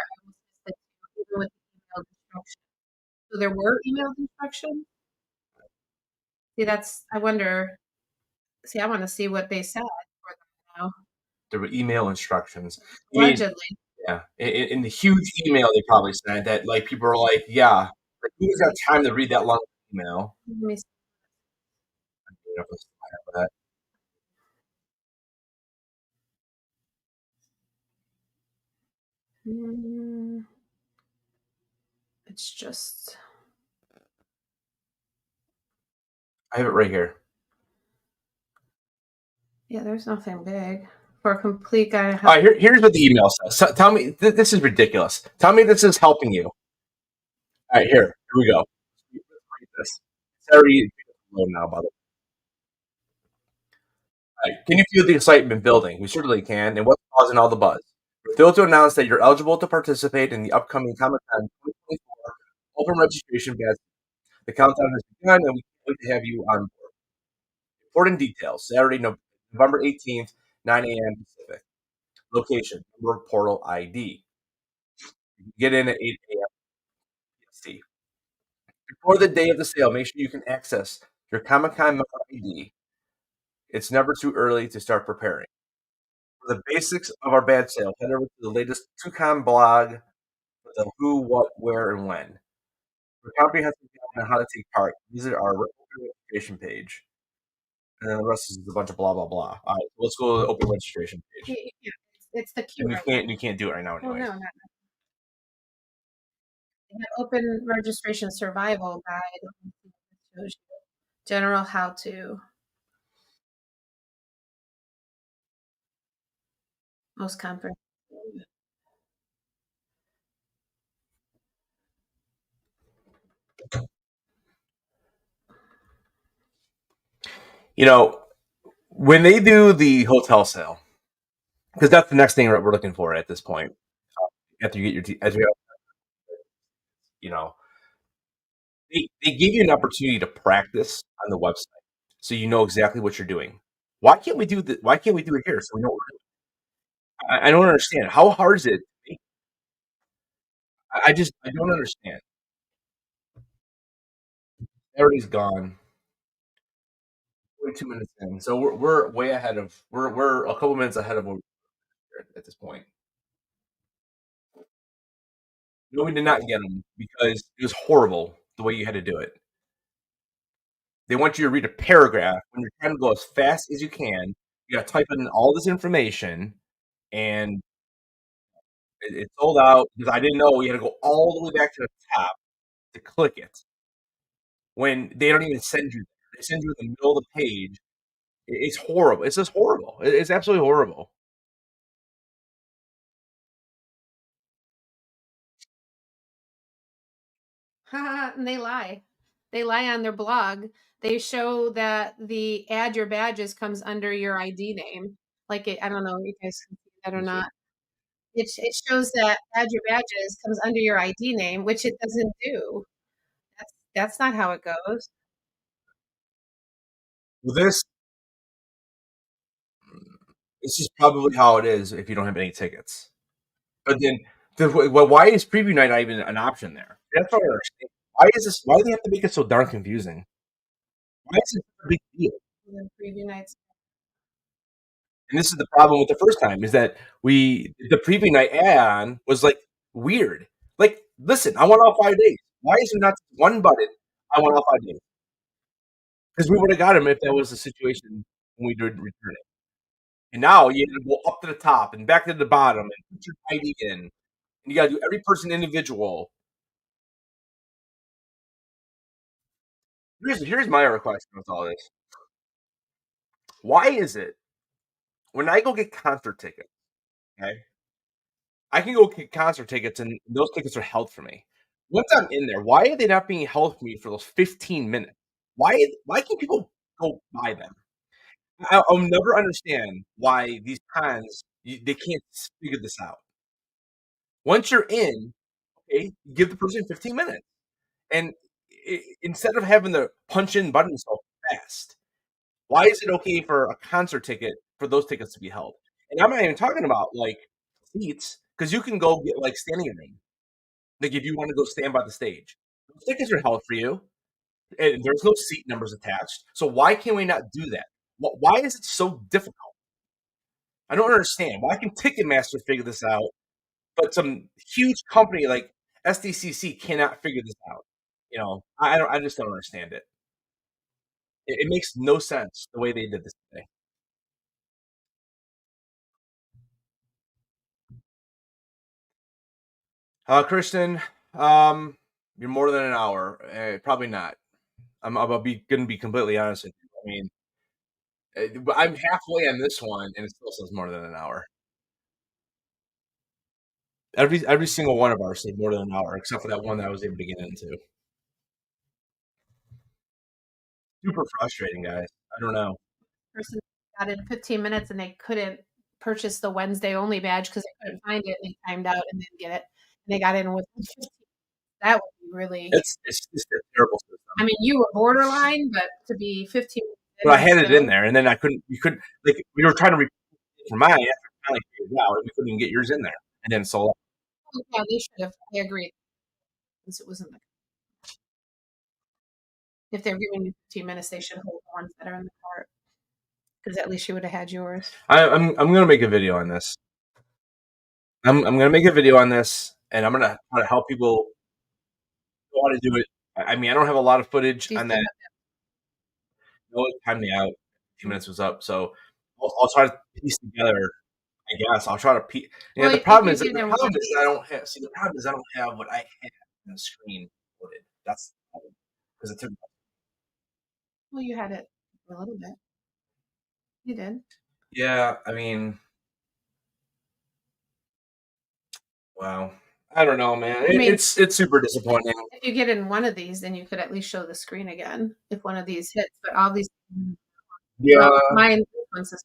with emailed instructions. So there were emailed instructions? See, that's I wonder see, I wanna see what they said for them now. There were email instructions. I mean, Allegedly. yeah, in the huge email they probably sent that, like, people are like, "Yeah, like, who's got time to read that long email?" Let me see. You know, for that. Mm, it's just I have it right here. yeah, there's nothing big. For a complete guide on how Alright, here's what the email says. So tell me this is ridiculous. Tell me this is helping you. Alright, here we go. Let's read this. It's already low now, by the way. Alright, can you feel the excitement building? We certainly can. And what's causing all the buzz? We're thrilled to announce that you're eligible to participate in the upcoming Comic-Con 2024 open registration batch. The countdown has begun, and we can't wait to have you on board. Important details: Saturday, November 18th, 9 a.m. Pacific. Location: Work Portal ID. You can get in at 8 a.m. PST. Before the day of the sale, make sure you can access your Comic-Con member ID. It's never too early to start preparing. For the basics of our badge sale, head over to the latest 2Con blog for the who, what, where, and when. For comprehensive guide on how to take part, visit our open registration page. And then the rest is a bunch of blah blah blah. All right, let's go to the open registration page. yeah, it's the queue And right now. you can't do it right now Oh, anyway. no, not they have open registration survival guide. Shows you general how to. Most comprehensive. You know, when they do the hotel sale, because that's the next thing that we're looking for at this point. After you get your, as you know, they give you an opportunity to practice on the website, so you know exactly what you're doing. Why can't we do that? Why can't we do it here so we know what we're doing? I don't understand. How hard is it? I don't understand. Everybody's gone. 42 minutes in, so we're way ahead of we're a couple minutes ahead of what we're at this point. No, we did not get them because it was horrible the way you had to do it. They want you to read a paragraph when you're trying to go as fast as you can. You got to type in all this information, and it sold out because I didn't know you had to go all the way back to the top to click it. When they don't even send you there, they send you in the middle of the page. It's horrible. It's just horrible. It's absolutely horrible. And they lie. They lie on their blog. They show that the add your badges comes under your ID name. Like it, I don't know if you guys can see that or not. It shows that add your badges comes under your ID name, which it doesn't do. That's not how it goes. Well, this is probably how it is if you don't have any tickets. But then, why is preview night not even an option there? That's what I don't understand. Why is this? Why do they have to make it so darn confusing? Why is it such a big deal? The preview nights. And this is the problem with the first time is that the preview night add-on was like weird. Like, listen, I want all 5 days. Why is there not one button? I want all 5 days because we would have got him if that was the situation when we did return it. And now you have to go up to the top and back to the bottom and put your ID in, and you got to do every person individual. Here's my request with all this. Why is it when I go get concert tickets, okay, I can go get concert tickets and those tickets are held for me. Once I'm in there, why are they not being held for me for those 15 minutes? Why can't people go buy them? I'll never understand why these cons they can't figure this out. Once you're in, okay, give the person 15 minutes, and instead of having to punch in buttons so fast, why is it okay for a concert ticket for those tickets to be held? And I'm not even talking about like seats because you can go get like standing room. Like if you want to go stand by the stage, those tickets are held for you. and there's no seat numbers attached. So why can we not do that? Why is it so difficult? I don't understand. Why can Ticketmaster figure this out, but some huge company like SDCC cannot figure this out? I just don't understand it. It makes no sense the way they did this today. Christian, you're more than an hour. Probably not. I'll be gonna be completely honest with you. I mean, but I'm halfway on this one, and it still says more than an hour. Every single one of ours said more than an hour, except for that one that I was able to get into. Super frustrating, guys. I don't know. Person got in 15 minutes and they couldn't purchase the Wednesday only badge because they couldn't find it and they timed out and didn't get it. And they got in with 15. That would be really. It's just a terrible system. I mean, you were borderline, but to be 15 minutes. But I had it in there, and then I couldn't. You couldn't like we were trying to repeat it for mine after finally figured it out. We couldn't even get yours in there, and then sold out. Oh, yeah, they should have. I agree. Since it was in the. If they're giving you 15 minutes, they should hold the ones that are in the cart. Because at least you would have had yours. I'm gonna make a video on this. I'm gonna make a video on this, and I'm gonna try to help people know how to do it. I mean, I don't have a lot of footage on that. No, it timed me out. 2 minutes was up, so I'll try to piece together. I guess I'll try to piece. Yeah, Well, the problem if is you the did it problem with- is I don't have. See, the problem is I don't have what I had on the screen loaded. That's because it took. Well, you had it a little bit. You did. Yeah, I mean, wow. I don't know, man. I mean- It's super disappointing. If you get in one of these, then you could at least show the screen again if one of these hits. But all these. Yeah, Well, mine. This one says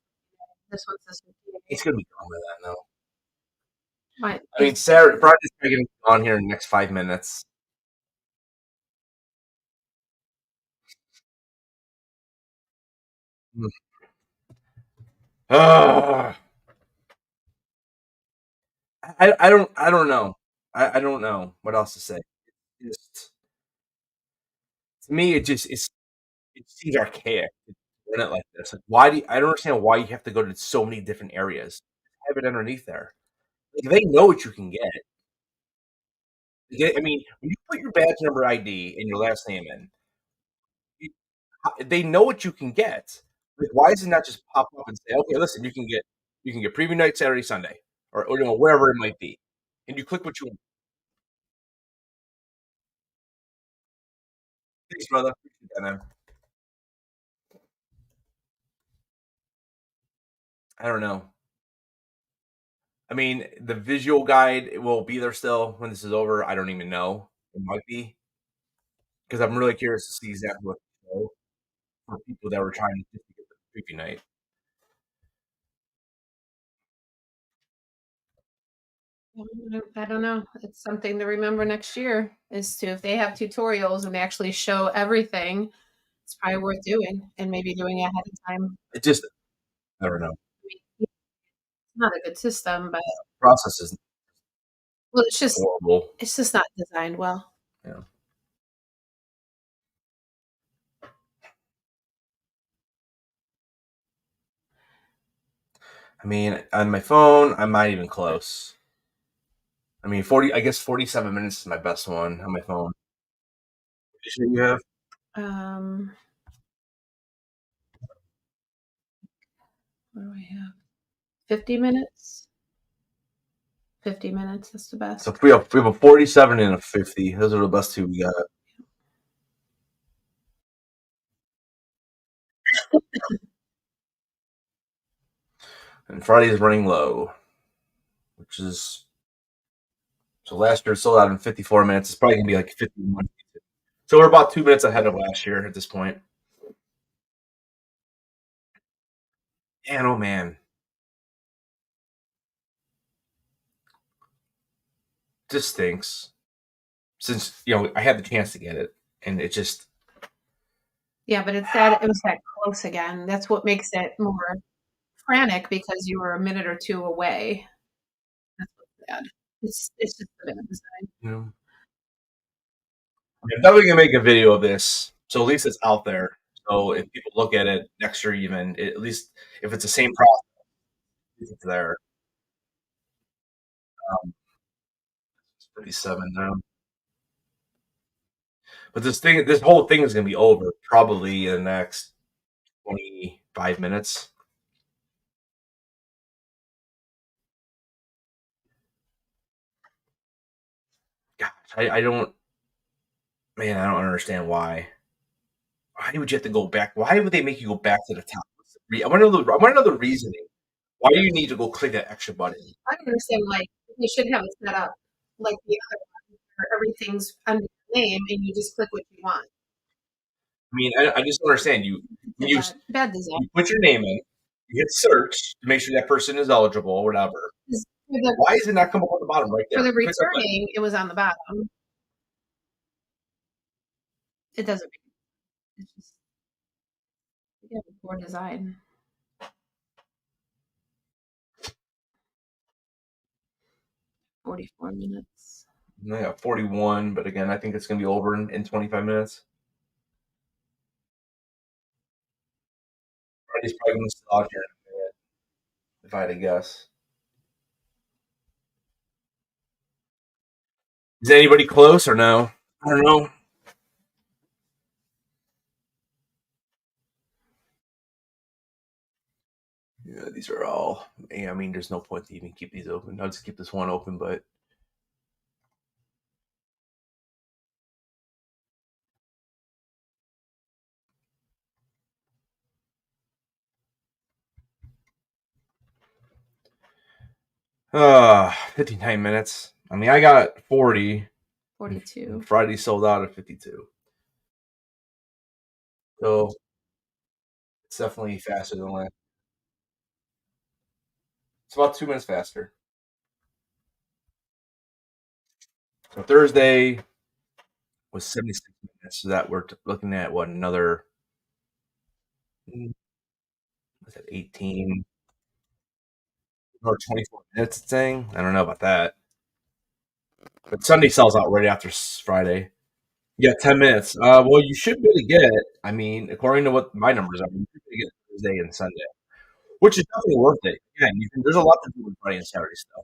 58. it's gonna be gone by that though. Mine. I mean, Friday's probably gonna be on here in the next 5 minutes. Ugh. I don't know. I don't know what else to say. Just to me, it seems archaic to run it like this. Like, why do I don't understand why you have to go to so many different areas? Have it underneath there. Like, they know what you can get. I mean, when you put your badge number ID and your last name in, they know what you can get. Like, why does it not just pop up and say, "Okay, listen, you can get preview night Saturday, Sunday, or wherever it might be," and you click what you want. Thanks, brother. Appreciate that, man. I don't know. I mean, the visual guide will be there still when this is over. I don't even know. It might be because I'm really curious to see exactly what they show for people that were trying to get the preview night. I don't know. It's something to remember next year is to if they have tutorials and they actually show everything, it's probably worth doing and maybe doing it ahead of time. It just, I don't know. It's not a good system, but Process is well, it's just horrible. not designed well. Yeah. I mean, on my phone, I'm not even close. I mean, 40. I guess 47 minutes is my best one on my phone. What do you have? What do I have? 50 minutes. 50 minutes. That's the best. So we have a 47 and a 50. Those are the best two we got. And Friday is running low, which is so last year it sold out in 54 minutes. It's probably gonna be like 51. So we're about 2 minutes ahead of last year at this point. And oh man, this stinks. Since I had the chance to get it, and it just Yeah, but it was that close again. That's what makes it more frantic because you were a minute or two away. That's what's bad. It's just a bad design. I'm definitely gonna make a video of this So at least it's out there. So if people look at it next year, even at least if it's the same process, it's there. It's 57 now. But this whole thing is going to be over probably in the next 25 minutes. Gosh, I don't, man, I don't understand why. Why would you have to go back? Why would they make you go back to the top? I want to know the reasoning. Why do you need to go click that extra button? I don't understand, like, you should have it set up like the other one, where everything's under your name and you just click what you want. I mean, I just don't understand. Bad design. You put your name in, you hit search to make sure that person is eligible or whatever. For the, Why does it not come up on the bottom right there? for the returning, it was on the bottom. It doesn't make it's just poor design. 44 minutes. I got 41, but again, I think it's going to be over in 25 minutes. Friday's probably going to start here in a minute, if I had to guess. Is anybody close or no? I don't know. Yeah, these are all. I mean, there's no point to even keep these open. I'll just keep this one open, but uh, 59 minutes. I mean, I got 40. 42. Friday sold out at 52. So it's definitely faster than last. It's about 2 minutes faster. So Thursday was 76 minutes. So that we're looking at what, another, what's that, 18 or 24 minutes, it's saying? I don't know about that. But Sunday sells out right after Friday. Yeah, 10 minutes. Well, you should really get it. I mean, according to what my numbers are, you should really get Thursday and Sunday, which is definitely worth it. Again, there's a lot to do with Friday and Saturday stuff.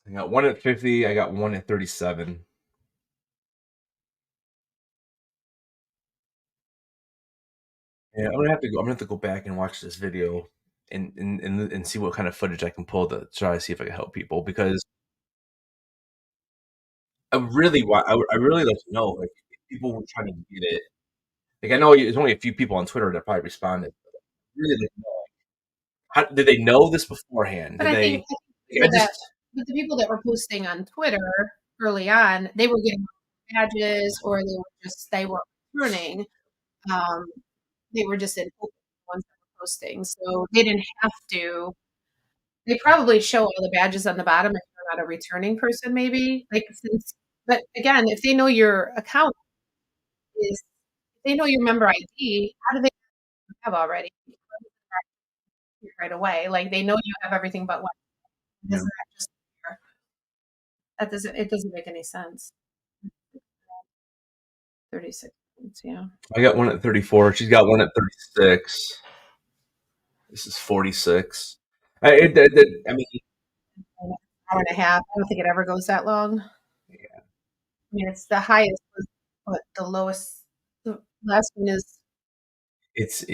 I got one at 50. I got one at 37. Yeah, I'm gonna have to go back and watch this video and see what kind of footage I can pull to try to see if I can help people because I really like to know like if people were trying to get it. Like I know there's only a few people on Twitter that probably responded. But I really like to know how did they know this beforehand? But Did I they? think I just but the people that were posting on Twitter early on, they were getting badges or they were returning. Um, they were just in the ones that were posting. So they didn't have to they probably show all the badges on the bottom if you're not a returning person, maybe. But again, if they know your account is, if they know your member ID, how do they have already right away? Like they know you have everything but one. yeah. Isn't that just it doesn't make any sense. 36 minutes, yeah. I got one at 34. She's got one at 36. This is 46. I mean, An hour and a half. I don't think it ever goes that long. yeah, I mean, it's the highest, but the lowest, the last one is it's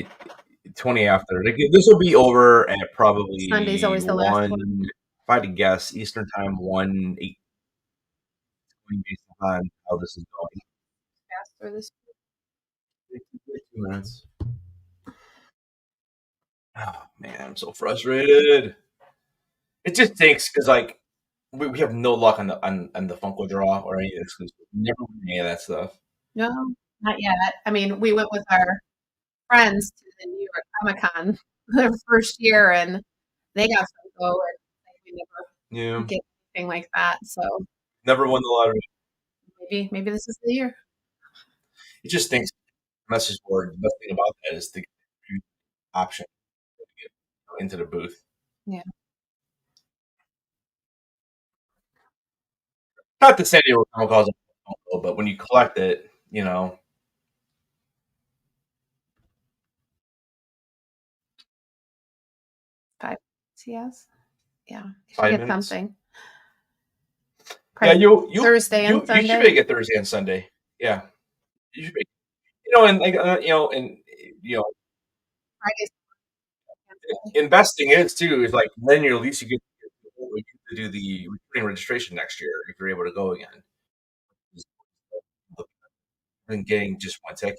20 after. This will be over at Sunday's probably always the last one. if I had to guess, Eastern time 1:08 based on how this is going. Faster this 2 minutes. Oh man, I'm so frustrated. It just stinks because like we have no luck on the Funko draw or any exclusive. We never win any of that stuff. No, not yet. I mean, we went with our friends to the New York Comic Con their first year, and they got Funko, and we never Yeah, get anything like that. So never won the lottery. maybe this is the year. It just stinks. Message board. The best thing about that is the option to get into the booth. Yeah. Not to say they were chemicals, but when you collect it, you know, 5 CS? Yeah, you should 5 get minutes. something. Yeah, Probably Thursday and you should make Sunday. it Thursday and Sunday. Yeah, you should make, you know, and like and you know, Friday's Saturday. investing is too is like then you're at least you get to do the returning registration next year if you're able to go again. Than getting just one ticket.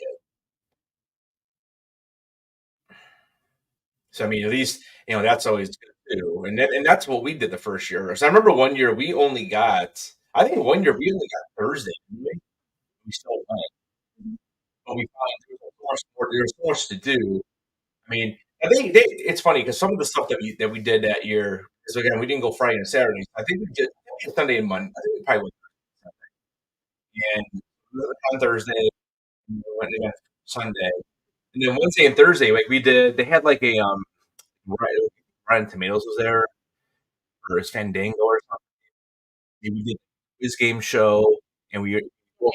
So I mean, at least that's always good too, and that's what we did the first year. So I remember one year we only got, I think one year we only got Thursday. Didn't we? We still went, but we found there was so much to do. I mean, I think it's funny because some of the stuff that we did that year. So again, we didn't go Friday and Saturday. I think we did Sunday and Monday. I think we probably went and we went on Thursday and we went again Sunday, and then Wednesday and Thursday, like we did. They had like a right, Rotten Tomatoes was there, or is Fandango or something. We did a quiz game show, and well, They got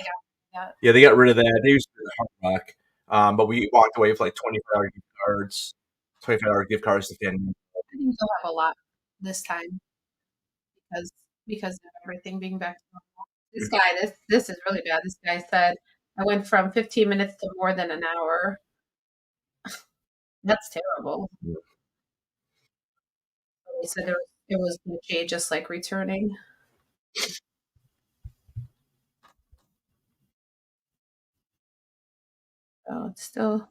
that. yeah, they got rid of that. They used to do Hard Rock, but we walked away with like 25 gift cards to Fandango. I think they'll have a lot this time because because of everything being back to normal. This is really bad. This guy said I went from 15 minutes to more than an hour. That's terrible. He said it was glitchy, just like returning. So it's still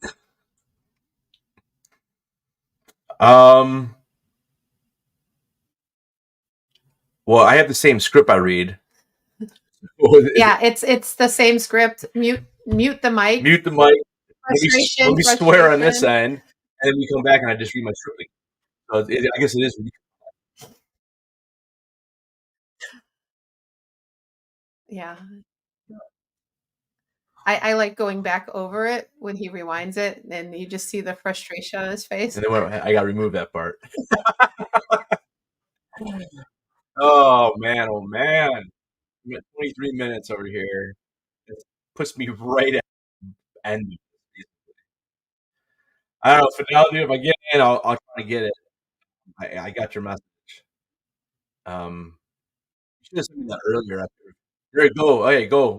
Um, well, I have the same script I read. yeah. It's the same script. Mute the mic. Mute the mic. Let Frustration. me swear on this Frustration. end, and then we come back and I just read my script. So I guess it is. Yeah. I like going back over it when he rewinds it, and you just see the frustration on his face. And then I got to remove that part. Oh man! Oh man! I'm at 23 minutes over here. It puts me right at the end. I don't know. Fidelity, if I get in, I'll try to get it. I got your message. You should have sent me that earlier. There you go. Okay, go.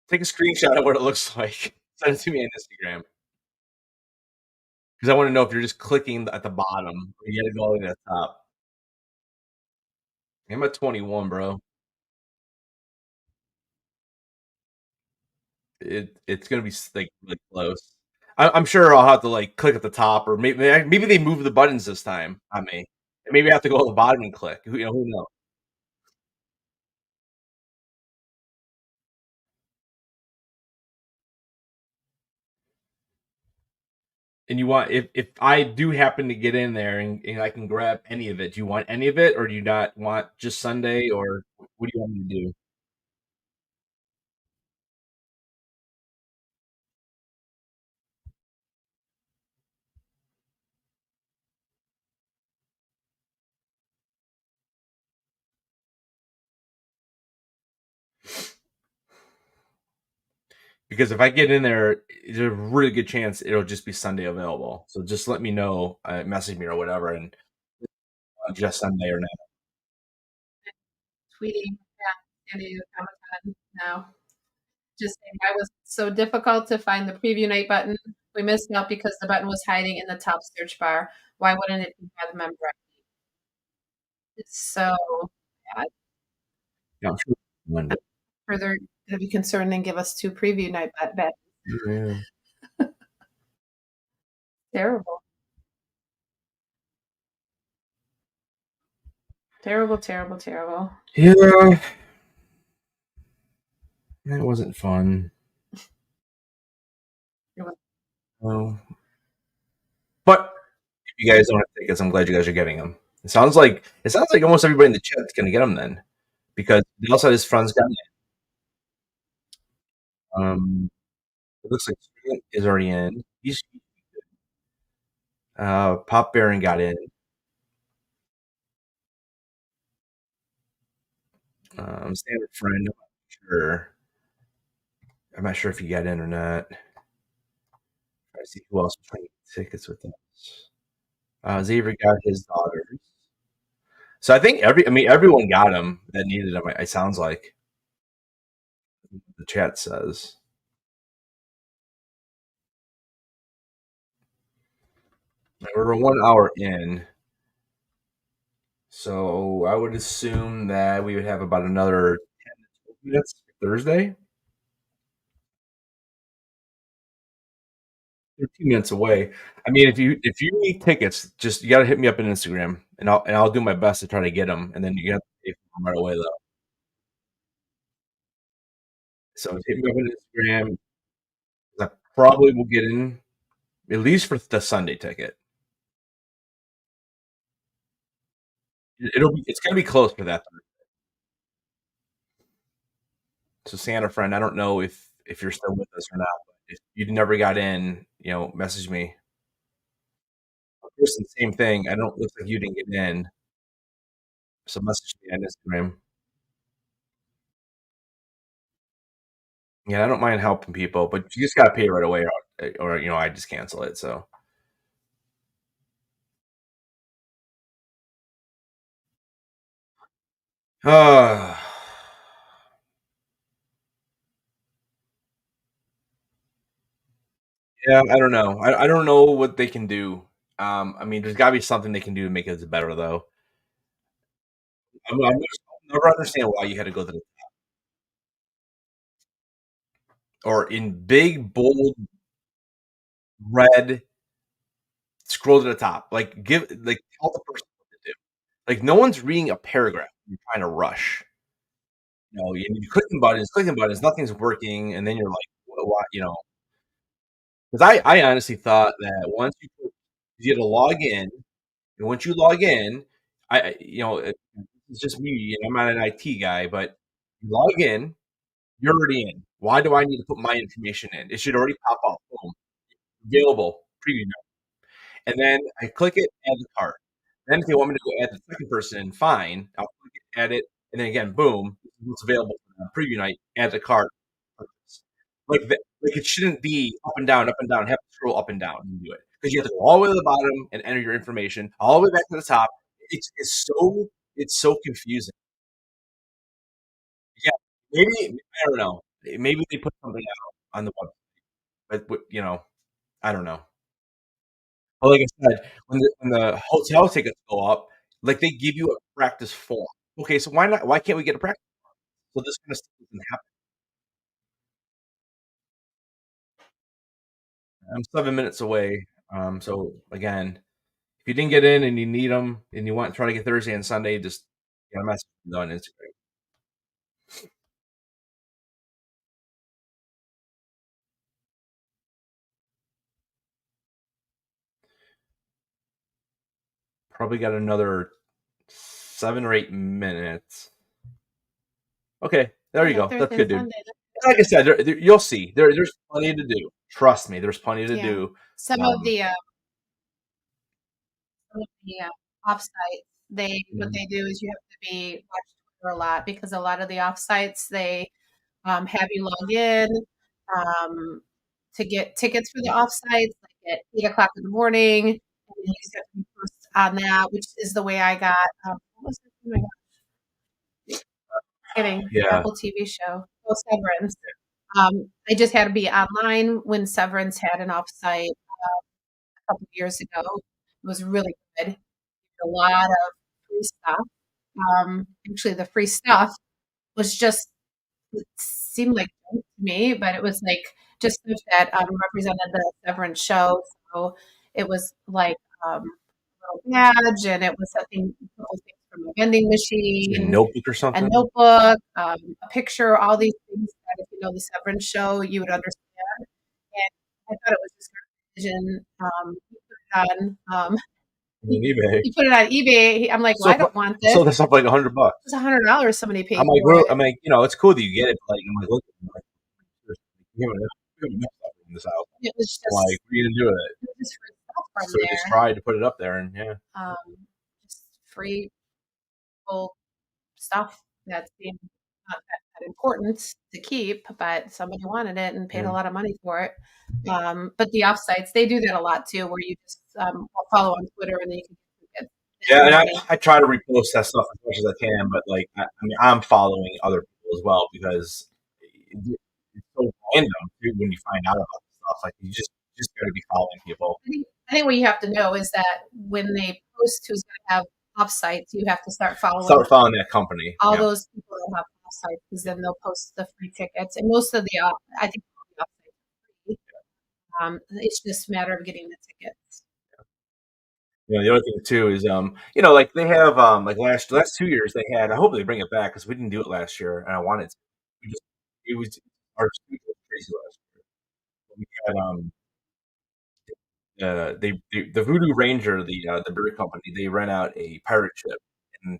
Take a screenshot of what it looks like. Send it to me on Instagram because I want to know if you're just clicking at the bottom or you got to go all the way to the top. I'm at 21, bro. It's gonna be like really close. I'm sure I'll have to like click at the top, or maybe they move the buttons this time on me. And maybe I have to go to the bottom and click. Who knows? And you want, if I do happen to get in there and I can grab any of it, do you want any of it, or do you not want just Sunday, or what do you want me to do? Because if I get in there, there's a really good chance it'll just be Sunday available. So just let me know, message me or whatever, and just Sunday or not. Tweeting, yeah, San Diego Comic-Con now. Just saying, why was it so difficult to find the preview night button? We missed out because the button was hiding in the top search bar. Why wouldn't it be by the member ID? It's so bad. Yeah, I'm sure Monday. Further to be concerned and give us two preview night bets. Yeah. Terrible. Terrible, terrible, terrible. Yeah, that wasn't fun. It was- No. But if you guys don't have tickets, I'm glad you guys are getting them. It sounds like almost everybody in the chat's gonna get them then, because he also had his friends got it. It looks like Student is already in. Pop Baron got in. Standard Friend, sure. I'm not sure if he got in or not. I see who else was playing tickets with us. Xavier got his daughters. So I think everyone got them that needed them. It sounds like the chat says. We're 1 hour in, so I would assume that we would have about another 10 to 12 minutes Thursday. 13 minutes away. I mean, if you need tickets, just you got to hit me up on Instagram, and I'll do my best to try to get them. And then you have to pay for them right away, though. So hit me up on Instagram. I probably will get in at least for the Sunday ticket. It's gonna be close for that. So Santa Friend, I don't know if you're still with us or not. But if you never got in, message me. Kristen, same thing. I don't look like you didn't get in, so message me on Instagram. Yeah, I don't mind helping people, but you just gotta pay right away, or I just cancel it. So. Uh, yeah, I don't know. I don't know what they can do. I mean, there's got to be something they can do to make it better, though. I'll never understand why you had to go to the or in big bold red scroll to the top. Like tell the person what to do. Like no one's reading a paragraph. You're trying to rush. You're clicking buttons, nothing's working, and then you're like, what? Because I honestly thought that you had to log in, and once you log in, it's just me. I'm not an IT guy, but you log in, you're already in. Why do I need to put my information in? It should already pop up. Boom, available preview. And then I click it, add the cart. Then if they want me to go add the second person in, fine. I'll click it, add it, and then again, boom, this is what's available for the preview night, add the cart. Like it shouldn't be up and down, have to scroll up and down and do it. Because you have to go all the way to the bottom and enter your information, all the way back to the top. It's so confusing. Yeah, maybe I don't know. Maybe they put something out on the website, but I don't know. But like I said, when the hotel tickets go up, like they give you a practice form. Okay, so why not? Why can't we get a practice form? So this kind of stuff doesn't happen. I'm 7 minutes away. So again, if you didn't get in and you need them and you want to try to get Thursday and Sunday, just get a message on Instagram. Probably got another 7 or 8 minutes. Okay, there you go. That's good, dude. Like I said, you'll see. There's plenty to do. Trust me, there's plenty to do. Some of the offsites, what they do is you have to be watch Twitter a lot because a lot of the offsites they have you log in to get tickets for the offsites like at 8 o'clock in the morning, and then you just have to be first on that, which is the way I got. What was it? Oh my gosh, kidding. Yeah. Apple TV show. Oh, Severance. I just had to be online when Severance had an offsite a couple of years ago. It was really good. A lot of free stuff. Actually, the free stuff was just it seemed like junk to me, but it was like just stuff that represented the Severance show. So it was like a little badge, and it was a couple things from a vending A machine, notebook or something. a notebook, a picture, all these things that if you know the Severance show, you would understand. And I thought it was just vision. He put it on. eBay. He put it on eBay. I'm like, well, I don't want this. So that's up like $100. It's $100 somebody paid I'm like, for it. I'm like, it's cool that you get it. But like, I'm like, look, we have enough stuff in this house. It was just like, what are you gonna do with it? It was just free stuff from So we just there. tried to put it up there, and yeah. Um, just free old stuff that's being not that important to keep, but somebody wanted it and paid a Yeah. lot of money for it. But the offsites, they do that a lot too, where you just follow on Twitter and then you can get Yeah, and money. I try to repost that stuff as much as I can, but like I mean, I'm following other people as well because it's so random too when you find out about this stuff. Like you just got to be following people. I think what you have to know is that when they post who's going to have offsites, you have to start following Start following that company. all Yeah. those people that have offsites because then they'll post the free tickets. And most of the, I think, the offsites are free. It's just a matter of getting the tickets. You know, the other thing too is, like they have, like last 2 years they had. I hope they bring it back because we didn't do it last year, and I wanted to. We just, it was our schedule was crazy last year. We had the Voodoo Ranger, the beer company. They rent out a pirate ship, and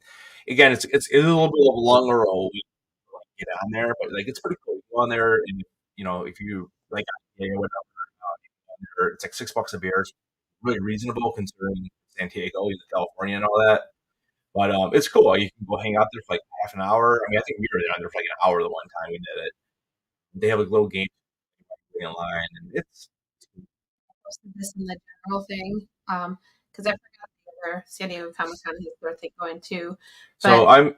again, it's a little bit of a longer roll to like get on there, but like it's pretty cool. You go on there, and if you like, yeah, whatever, it's like $6 a beer. It's really reasonable considering San Diego, California, and all that. But it's cool. You can go hang out there for like half an hour. I mean, I think we were there for like an hour the one time we did it. They have a little game in line, and it's Posted this in the general thing because I forgot the other San Diego Comic Con his birthday going too. so But I'm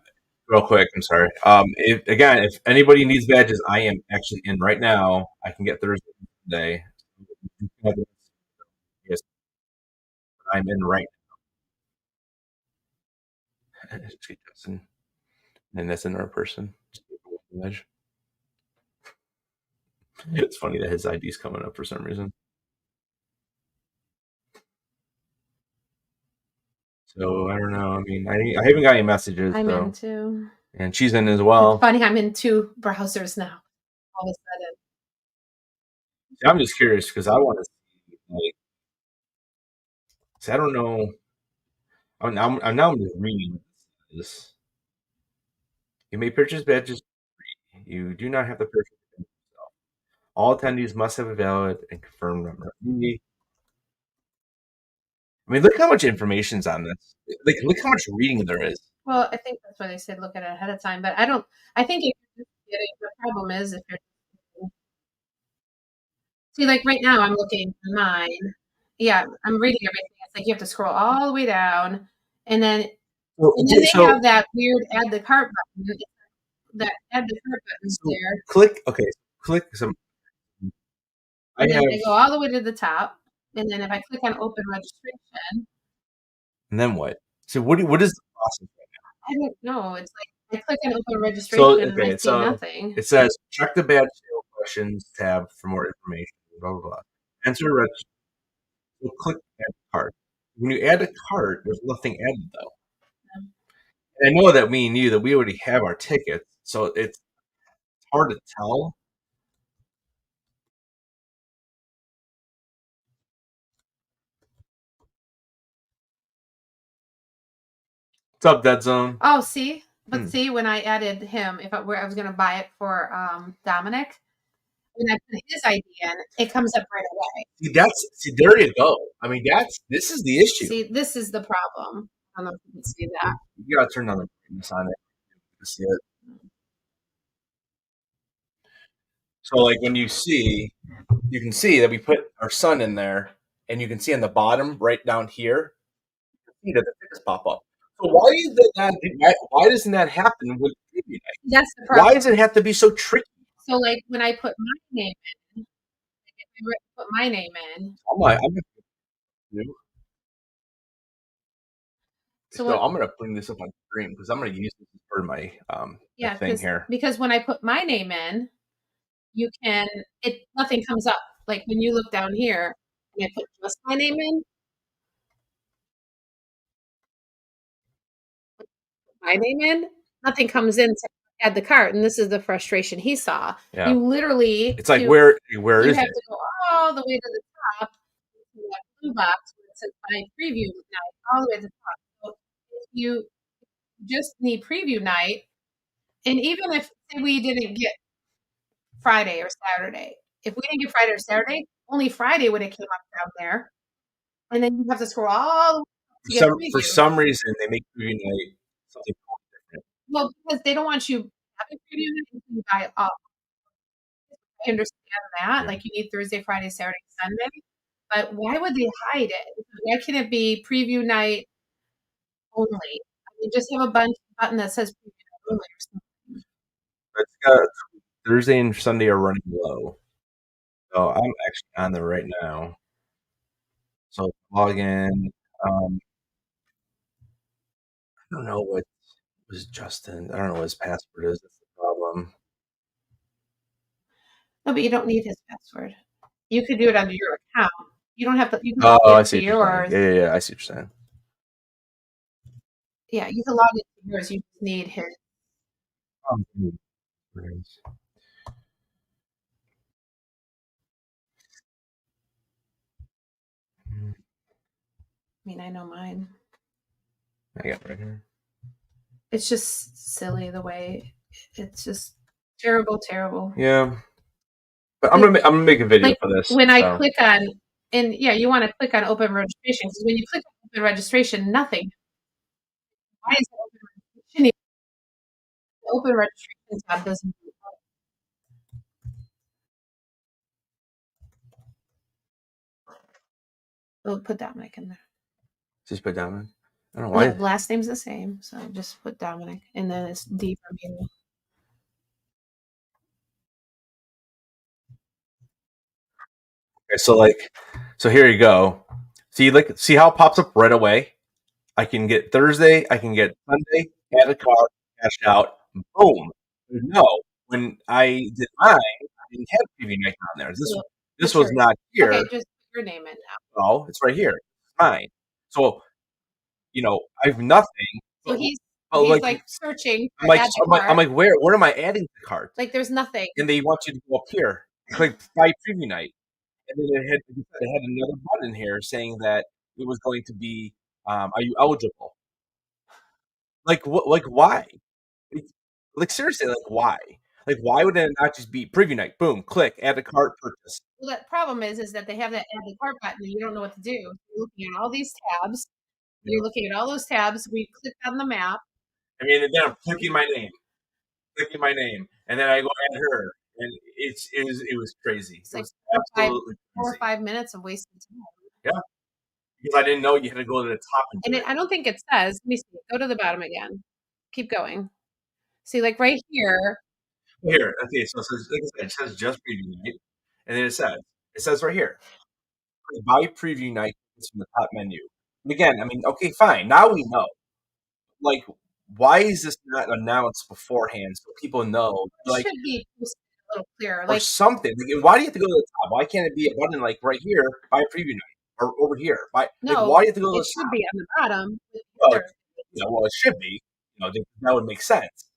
real quick. I'm sorry. If anybody needs badges, I am actually in right now. I can get Thursday today. Yes, I'm in right now. And that's another person. It's funny that his ID's coming up for some reason. So I don't know. I mean, I haven't got any messages. I'm So in too. and she's in as It's well. funny, I'm in two browsers now. All of a sudden, I'm just curious because I want to see. Like, see, I don't know. I'm just reading this. You may purchase badges free. You do not have to purchase them yourself. All attendees must have a valid and confirmed member ID. I mean, look how much information's on this. Like, look how much reading there is. well, I think that's why they said look at it ahead of time. But I don't. I think if you're just getting the problem is if you're see like right now I'm looking at mine. Yeah, I'm reading everything. It's like you have to scroll all the way down, and then So, and then they so, have that weird add the cart button. That add the cart button's so there, click. Okay, click some. I and then have, I go all the way to the top, and then if I click on open registration, and then what? So what is the process? I don't know. It's like I click on open So registration and I okay, see so nothing. it says check the badge sale questions tab for more information. Blah blah blah. Enter register. So click add cart. When you add a cart, there's nothing added though. And I know that me and you that we already have our tickets, so it's hard to tell. What's up, Dead Zone? Oh, see, but Hmm. see when I added him, if where I was going to buy it for Dominic, when I put his ID in, it comes up right away. See there you go. I mean this is the issue. See, this is the problem. I don't know if you can see that. You gotta turn on the brightness on it to see it. So like when you can see that we put our son in there, and you can see on the bottom right down here, you see that the tickets pop up. So why is that not, why doesn't that happen with preview night? That's the problem. Why does it have to be so tricky? So, like when I put my name in, like if I put my name in, so so I'm gonna bring this up on screen because I'm gonna use this as part of my yeah, thing here. because when I put my name in, you can nothing comes up. Like when you look down here and I put just my name in, nothing comes in to add the cart. And this is the frustration he saw. Yeah. You literally It's like where you is have it? to go all the way to the top to that blue box where it says buy preview night, all the way to the top. So if you just need preview night, and even if say we didn't get Friday or Saturday, if we didn't get Friday or Saturday, only Friday would have came up down there. and then you have to scroll all the way up For to get for preview. some reason, they make preview night something different. Well, because they don't want you having preview night until you buy it up. I understand that, Yeah. like, you need Thursday, Friday, Saturday, Sunday, but why would they hide it? Why can't it be preview night only? I mean, just have a button that says preview night only or something. It's got Thursday and Sunday are running low. So I'm actually on there right now. So log in. I don't know what was Justin. I don't know what his password is. That's the problem. No, but you don't need his password. You could do it under your account. You don't have to you can log Oh, I into see what you're saying. yours. Yeah. I see what you're saying. Yeah, you can log into yours, you just need his. Um, I mean, I know mine. I got it right here. It's just silly the way it's just terrible, terrible. Yeah, but I'm gonna make a video Like for this. when I So click on, and yeah, you want to click on open registration because when you click on open registration, nothing. Why is it open registration? The open registration tab doesn't do it. Oh, put Dominic in there. just put down. I don't know Yeah, why. last name's the same, so just put Dominic, and then it's D for me. Okay, so here you go. See how it pops up right away. I can get Thursday. I can get Sunday. Add a card. Cash out. Boom. No, when I did mine, I didn't have preview night on there. So This put was your not okay, here. just put your name in now. No, it's right here. It's mine. So I have nothing. So But, but he's like like searching I'm for like add to I'm cart. like where am I adding the cart? Like there's nothing. And they want you to go up here, click buy preview night, and then it had another button here saying that it was going to be are you eligible? Like what? Like why? Like, like seriously, like why? Like why would it not just be preview night? Boom, click, add to cart, purchase. Well, the problem is that they have that add to cart button and you don't know what to do. You're looking at all these tabs. Yeah. You're looking at all those tabs. We clicked on the map. I mean, and then I'm clicking my name, and then I go add her, and it was crazy. It's It like was absolutely four or crazy. 5 minutes of wasted time. Yeah, because I didn't know you had to go to the top and And do it. I don't think it says. Let me see. Go to the bottom again. Keep going. See, like right here. Here, okay, so it says, like I said, it says just preview night, and then it says right here, buy preview night from the top menu. And again, I mean, okay, fine. Now we know. Like, why is this not announced beforehand so people know? It Like, should be posted a little clearer. or Like something. Like, why do you have to go to the top? Why can't it be a button like right here, buy preview night, or over here? Why no, do you have to go to it the should top? be on the bottom. With the Well, other well, it should be. That would make sense.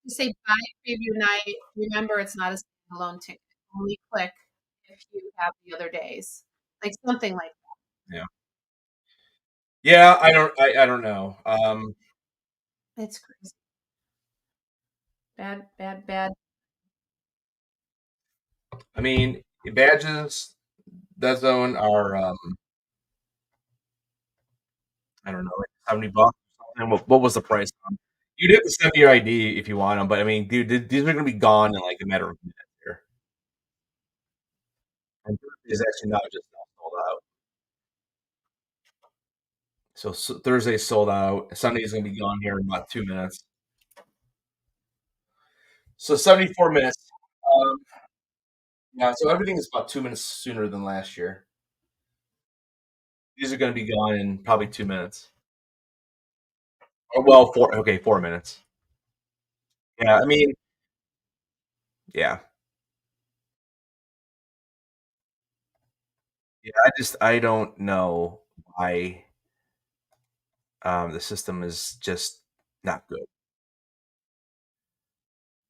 you say buy preview night. Remember, it's not a standalone ticket. Only click if you have the other days. Like something like Yeah. Yeah, I don't know. that. It's crazy. Bad, bad, bad. I mean, badges that zone are I don't know, like $70 or something. What was the price on? You'd have to send me your ID if you want them, but I mean, dude, these are gonna be gone in like a matter of minutes here. And is actually not just now sold out. So, Thursday's sold out. Sunday's gonna be gone here in about 2 minutes. So 74 minutes. Um, yeah, so everything is about 2 minutes sooner than last year. These are gonna be gone in probably 2 minutes. Or well, 4 minutes. Yeah, I mean, yeah. Yeah, I don't know why the system is just not good.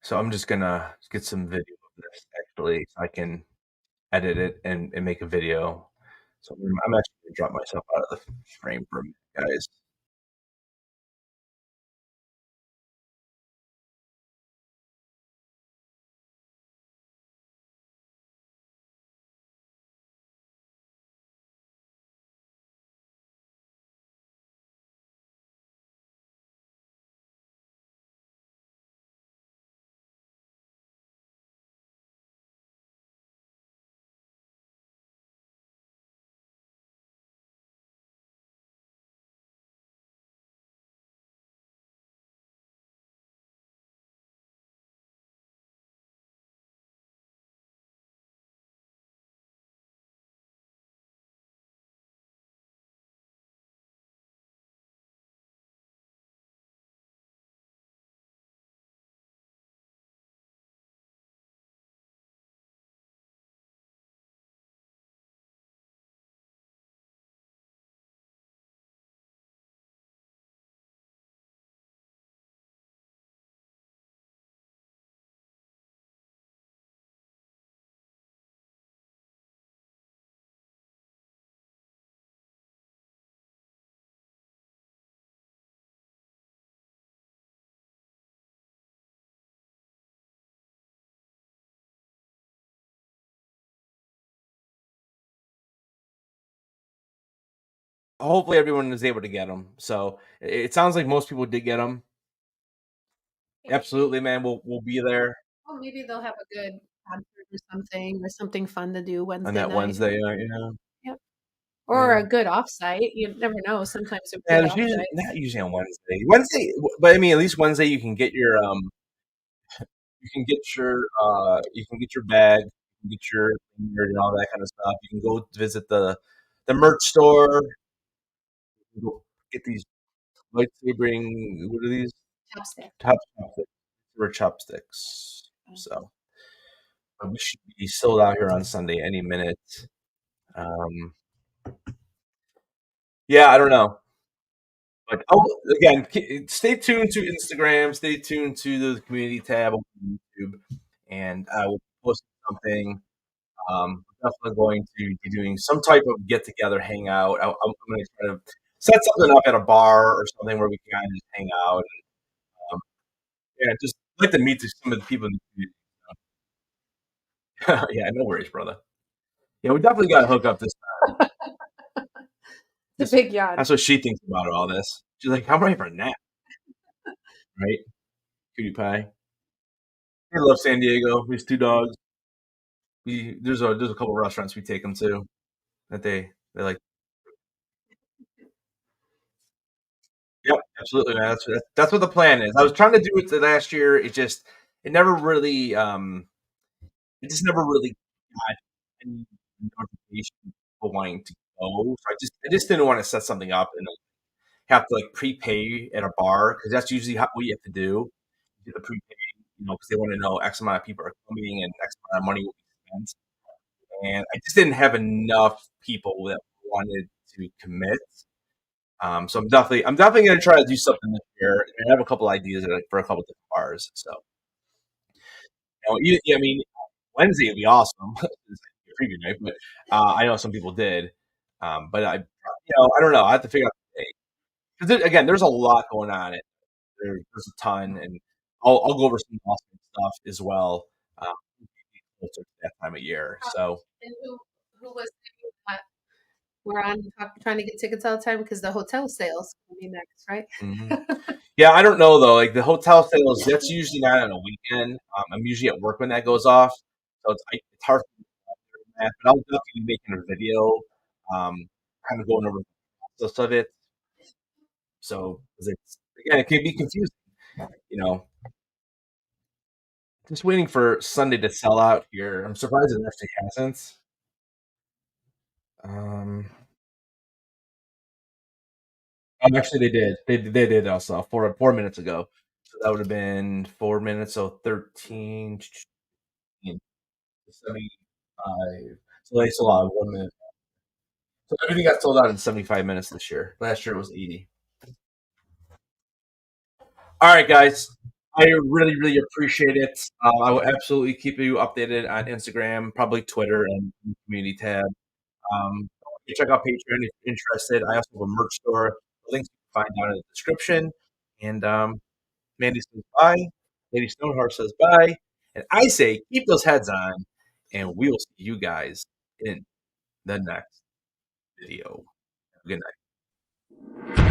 So I'm just gonna get some video of this actually, so I can edit it and make a video. So I'm actually gonna drop myself out of the frame for a minute, guys. hopefully everyone is able to get them. So it sounds like most people did get them. Absolutely, man. We'll be there Well, maybe they'll have a good concert or something fun to do on Wednesday that night. Wednesday night. Yeah, Yep. Or yeah. a good offsite. You never know. Sometimes they're Yeah, good there's usually offsites. not usually on Wednesday. Wednesday, but I mean, at least Wednesday you can get your bag, you can get your lanyard and all that kind of stuff. You can go visit the merch store. You can go get these lightsabering. What are these? Chopstick. Chopsticks. Or chopsticks. So but we should be sold out here on Sunday any minute. Um, yeah, I don't know. But again, stay tuned to Instagram. Stay tuned to the community tab on YouTube, and I will post something. We're definitely going to be doing some type of get together, hangout. I'm going to try to set something up at a bar or something where we can kind of just hang out. And, yeah, just like to meet some of the people in the community. Yeah, no worries, brother. Yeah, we definitely got to hook up this time. It's a big yawn. That's what she thinks about all this. She's like, "I'm ready for a nap." Right? Cutie pie. I love San Diego. These two dogs. There's a couple restaurants we take them to that they like. Yep, absolutely, man. That's what the plan is. I was trying to do it the last year. It never really it just never really got any notification of people wanting to go. So I just didn't want to set something up and have to like prepay at a bar because that's usually what you have to do. You have to prepay, because they want to know X amount of people are coming and X amount of money will be spent. And I just didn't have enough people that wanted to commit. So I'm definitely going to try to do something this year. I have a couple ideas for a couple different bars. So, yeah, I mean, Wednesday would be awesome. It's like a preview night, but I know some people did. But I don't know. I have to figure out the date because again, there's a lot going on. There's a ton, and I'll go over some awesome stuff as well. Um, closer to that time of year. So. And who was saying that we're on trying to get tickets all the time because the hotel sales will be next, right? Mhm. Yeah, I don't know though. Like the hotel sales, that's usually not on a weekend. I'm usually at work when that goes off, so it's hard for me to do that. But I'll definitely be making a video, kind of going over the process of it. So 'cause again, it can be confusing. You know, just waiting for Sunday to sell out here. I'm surprised it actually hasn't. Um, actually, they did. They did also 4 minutes ago. So that would have been 4 minutes. So 13. 75. So they sold out in 1 minute. So everything got sold out in 75 minutes this year. Last year it was 80. All right, guys. I really, really appreciate it. I will absolutely keep you updated on Instagram, probably Twitter, and the community tab. You check out Patreon if you're interested. I also have a merch store. The links you can find down in the description. And Mandy says bye. Lady Stoneheart says bye. And I say keep those heads on, and we will see you guys in the next video. Have a good night.